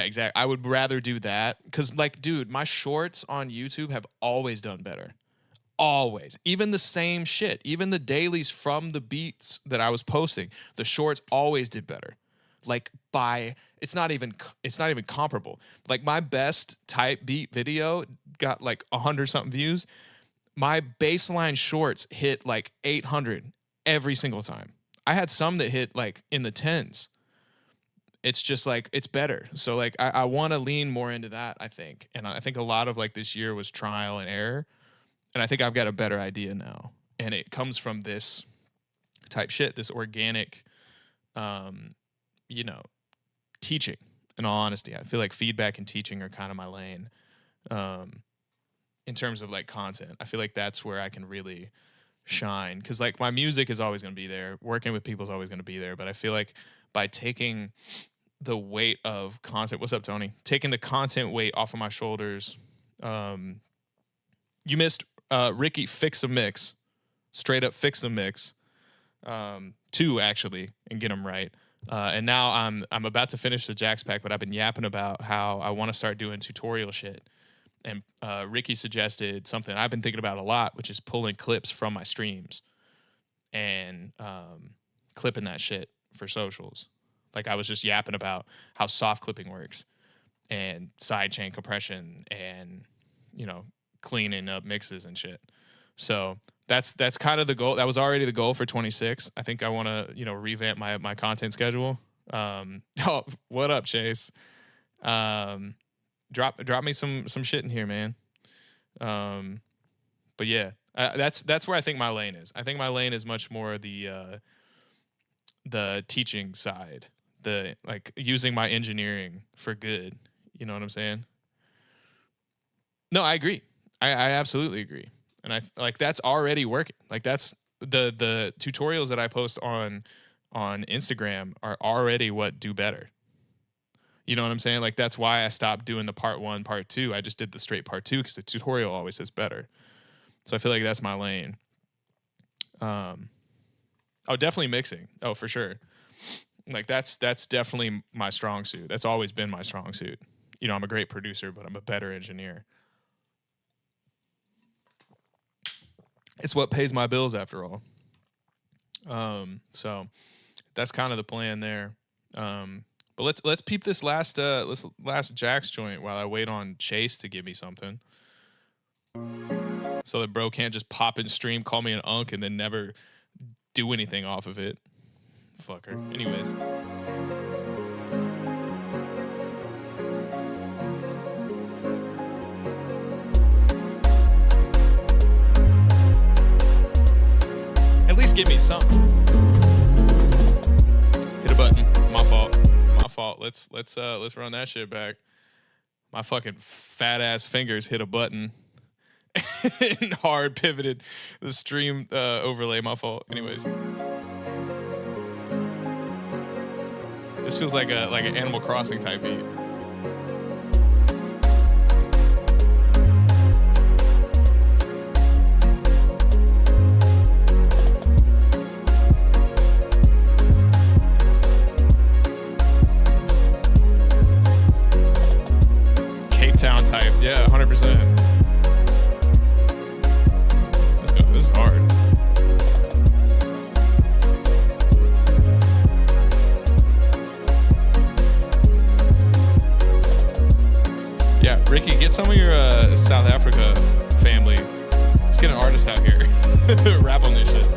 Speaker 2: exactly. I would rather do that because, like, dude, my shorts on YouTube have always done better. Always. Even the same shit. Even the dailies from the beats that I was posting, the shorts always did better. Like it's not even comparable. Like my best type beat video got like 100 something views. My baseline shorts hit like 800 every single time. I had some that hit like in the 10s. It's just like, it's better. So like I want to lean more into that, I think. And I think a lot of like this year was trial and error. And I think I've got a better idea now. And it comes from this type shit, this organic, you know, teaching. In all honesty, I feel like feedback and teaching are kind of my lane. In terms of like content, I feel like that's where I can really shine. Cause like my music is always going to be there. Working with people is always going to be there. But I feel like by taking the weight of content, what's up, Tony? Taking the content weight off of my shoulders. You missed Ricky Fix a Mix, straight up Fix a Mix. 2 actually, and get them right. And now I'm about to finish the Jax pack, but I've been yapping about how I want to start doing tutorial shit. And Ricky suggested something I've been thinking about a lot, which is pulling clips from my streams and clipping that shit for socials. Like I was just yapping about how soft clipping works and sidechain compression and, you know, cleaning up mixes and shit. So that's kind of the goal. That was already the goal for 26. I think I want to, you know, revamp my content schedule. Oh, what up, Chase? Drop me some shit in here, man. But yeah, that's where I think my lane is. I think my lane is much more the teaching side, the like using my engineering for good. You know what I'm saying? No, I agree. I absolutely agree. And I like that's already working. Like that's the tutorials that I post on Instagram are already what do better. You know what I'm saying? Like that's why I stopped doing the part 1, part 2. I just did the straight part 2 because the tutorial always says better. So I feel like that's my lane. Oh, definitely mixing. Oh, for sure. Like that's definitely my strong suit. That's always been my strong suit. You know, I'm a great producer, but I'm a better engineer. It's what pays my bills after all. So that's kind of the plan there. But let's peep this last Jax joint while I wait on Chase to give me something. So that bro can't just pop in stream, call me an unk, and then never do anything off of it. Fucker. Anyways. At least give me something. Hit a button. My fault. Let's run that shit back. My fucking fat ass fingers hit a button and hard pivoted the stream overlay. My fault. Anyways, this feels like an Animal Crossing type beat. Town type, yeah, 100%. Let's go. This is hard. Yeah, Ricky, get some of your South Africa family. Let's get an artist out here. Rap on this shit.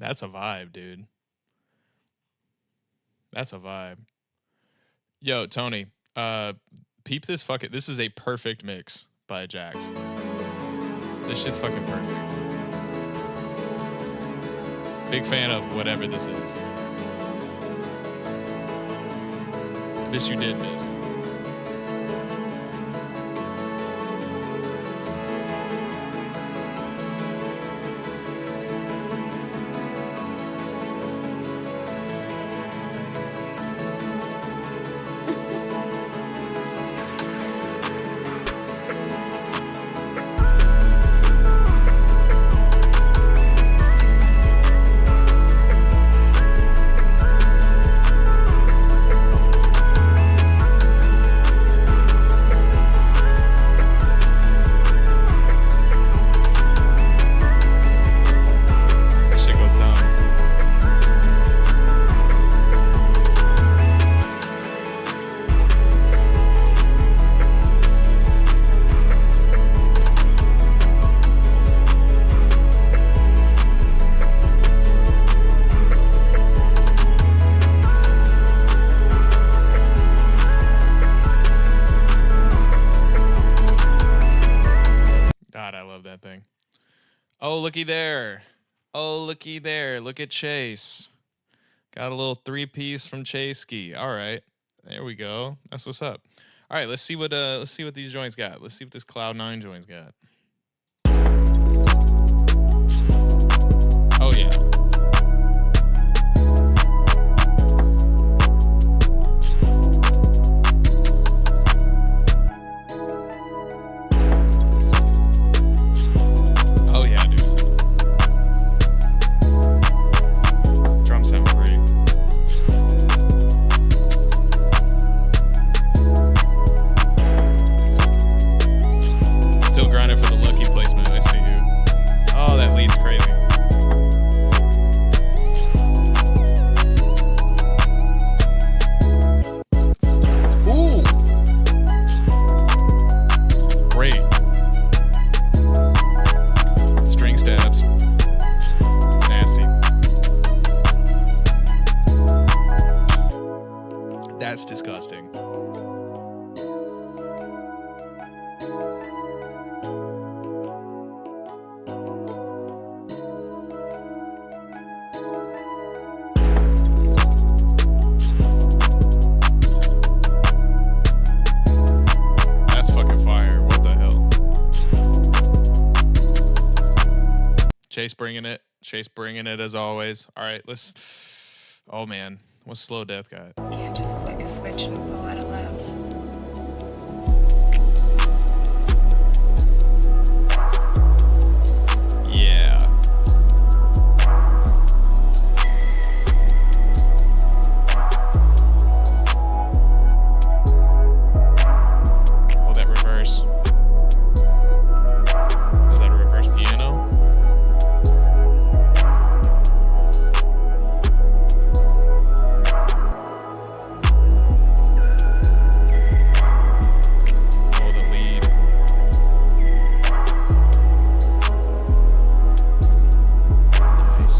Speaker 2: That's a vibe, dude. That's a vibe. Yo, Tony, peep this fucking. This is a perfect mix by Jax. This shit's fucking perfect. Big fan of whatever this is. This you did miss. Shit goes down. God, I love that thing. Oh, looky there. Oh, looky there. Look at Chase. Got a little 3-piece from Chaseski. All right. There we go. That's what's up. All right, let's see what these joints got. Let's see what this Cloud9 joint's got. Oh yeah. Oh yeah, dude. Drums sound great. Still grinding for the lucky placement. I see you. Oh, that lead's crazy. Ooh. Great. String stabs. Nasty. That's disgusting. That's fucking fire. What the hell? Chase bringing it. Chase bringing it as always. All right, let's. Oh man, what's Slow Death got?
Speaker 6: Can't just flick a switch and fall out of love.
Speaker 2: Yeah. Oh, that reverse. Is that a reverse piano? Oh, the lead. Nice.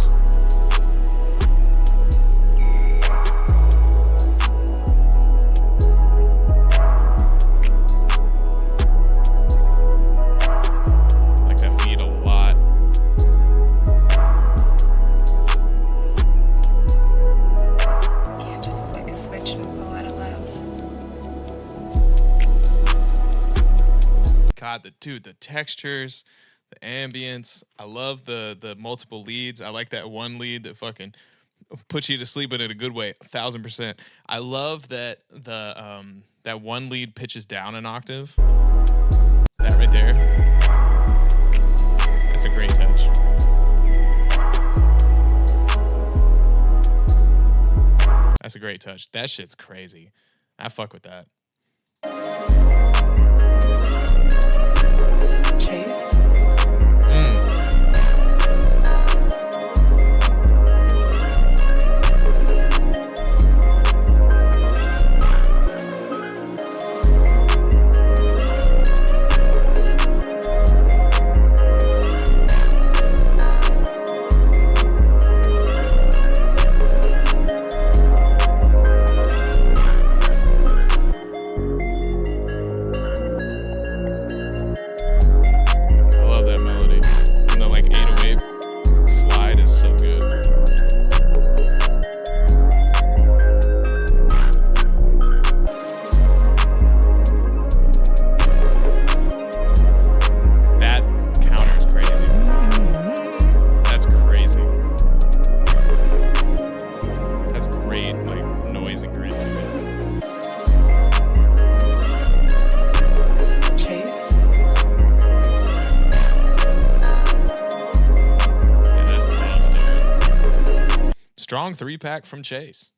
Speaker 2: Like that lead a lot.
Speaker 6: Can't just flick a switch and fall out of love.
Speaker 2: God, the textures, the ambience. I love the multiple leads. I like that one lead that fucking puts you to sleep, but in a good way, 1000%. I love that that one lead pitches down an octave. That right there. That's a great touch. That's a great touch. That shit's crazy. I fuck with that.
Speaker 6: Chase?
Speaker 2: Strong 3-pack from Chase.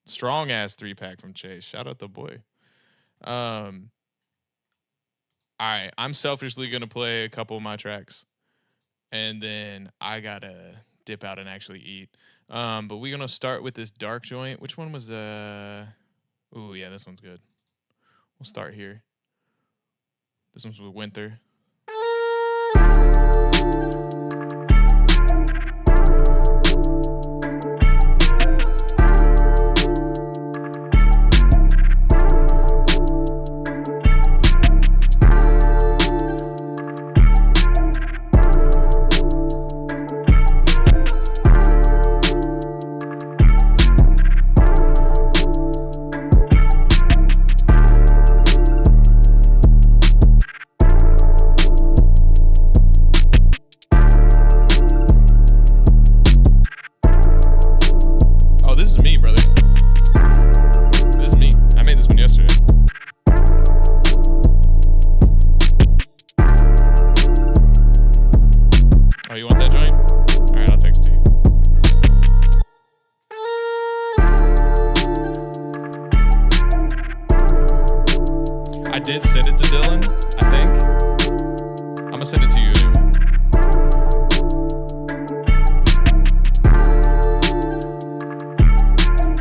Speaker 2: Strong ass 3-pack from Chase. Shout out the boy. All right, I'm selfishly gonna play a couple of my tracks, and then I gotta dip out and actually eat. But we're gonna start with this dark joint. Which one was Ooh, yeah, this one's good. We'll start here. This one's with Winter. Oh, this is me, brother. This is me. I made this one yesterday. Oh, you want that joint? All right, I'll text to you. I did send it to Dylan, I think. I'm gonna send it to you anyway.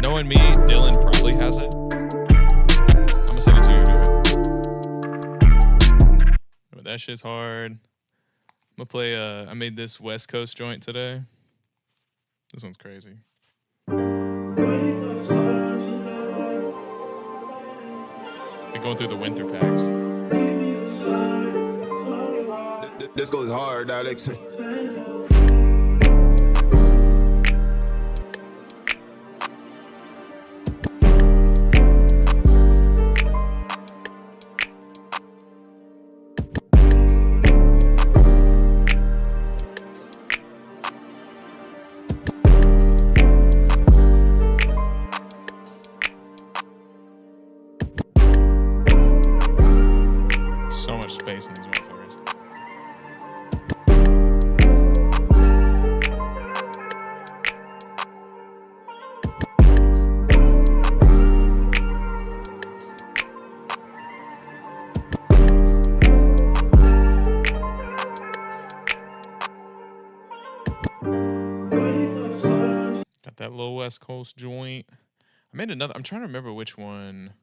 Speaker 2: Knowing me, Dylan probably has it. I'm gonna send it to you anyway. But that shit's hard. I'm gonna play I made this West Coast joint today. This one's crazy. Been going through the winter packs.
Speaker 7: This goes hard, Alex.
Speaker 2: So much space in these motherfuckers. Got that little West Coast joint. I made another. I'm trying to remember which one.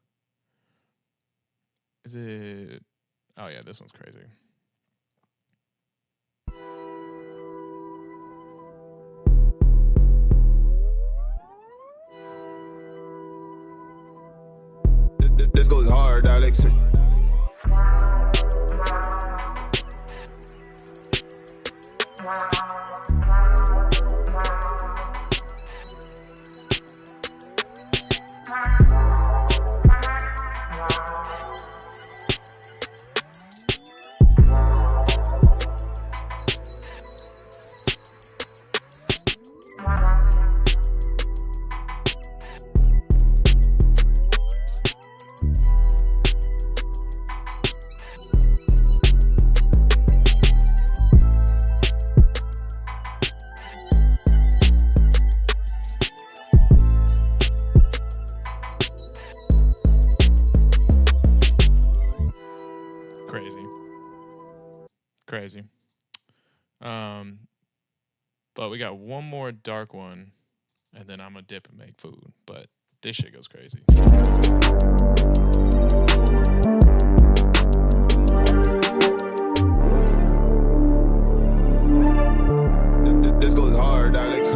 Speaker 2: Is it? Oh yeah, this one's crazy.
Speaker 7: This goes hard, Alex.
Speaker 2: Crazy. But we got one more dark one, and then I'm gonna dip and make food. But this shit goes crazy.
Speaker 7: This goes hard, Alex.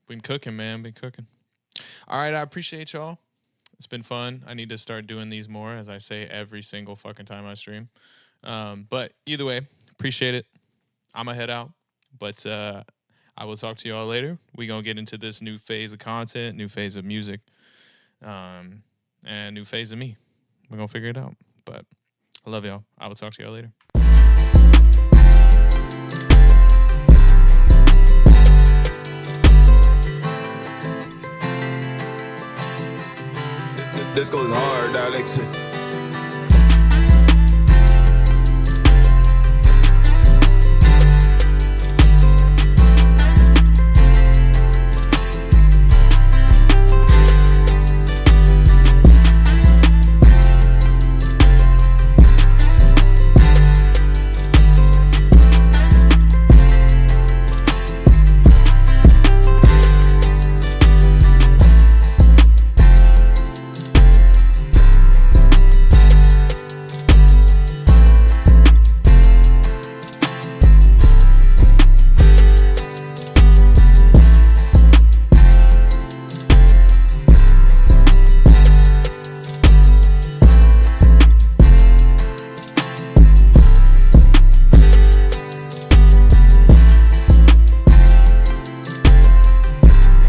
Speaker 2: Been cooking, man. Been cooking. All right, I appreciate y'all. It's been fun. I need to start doing these more, as I say every single fucking time I stream. But either way, appreciate it. I'm going to head out. But I will talk to y'all later. We're going to get into this new phase of content, new phase of music, and new phase of me. We're going to figure it out. But I love y'all. I will talk to y'all later.
Speaker 7: This goes hard, Alex.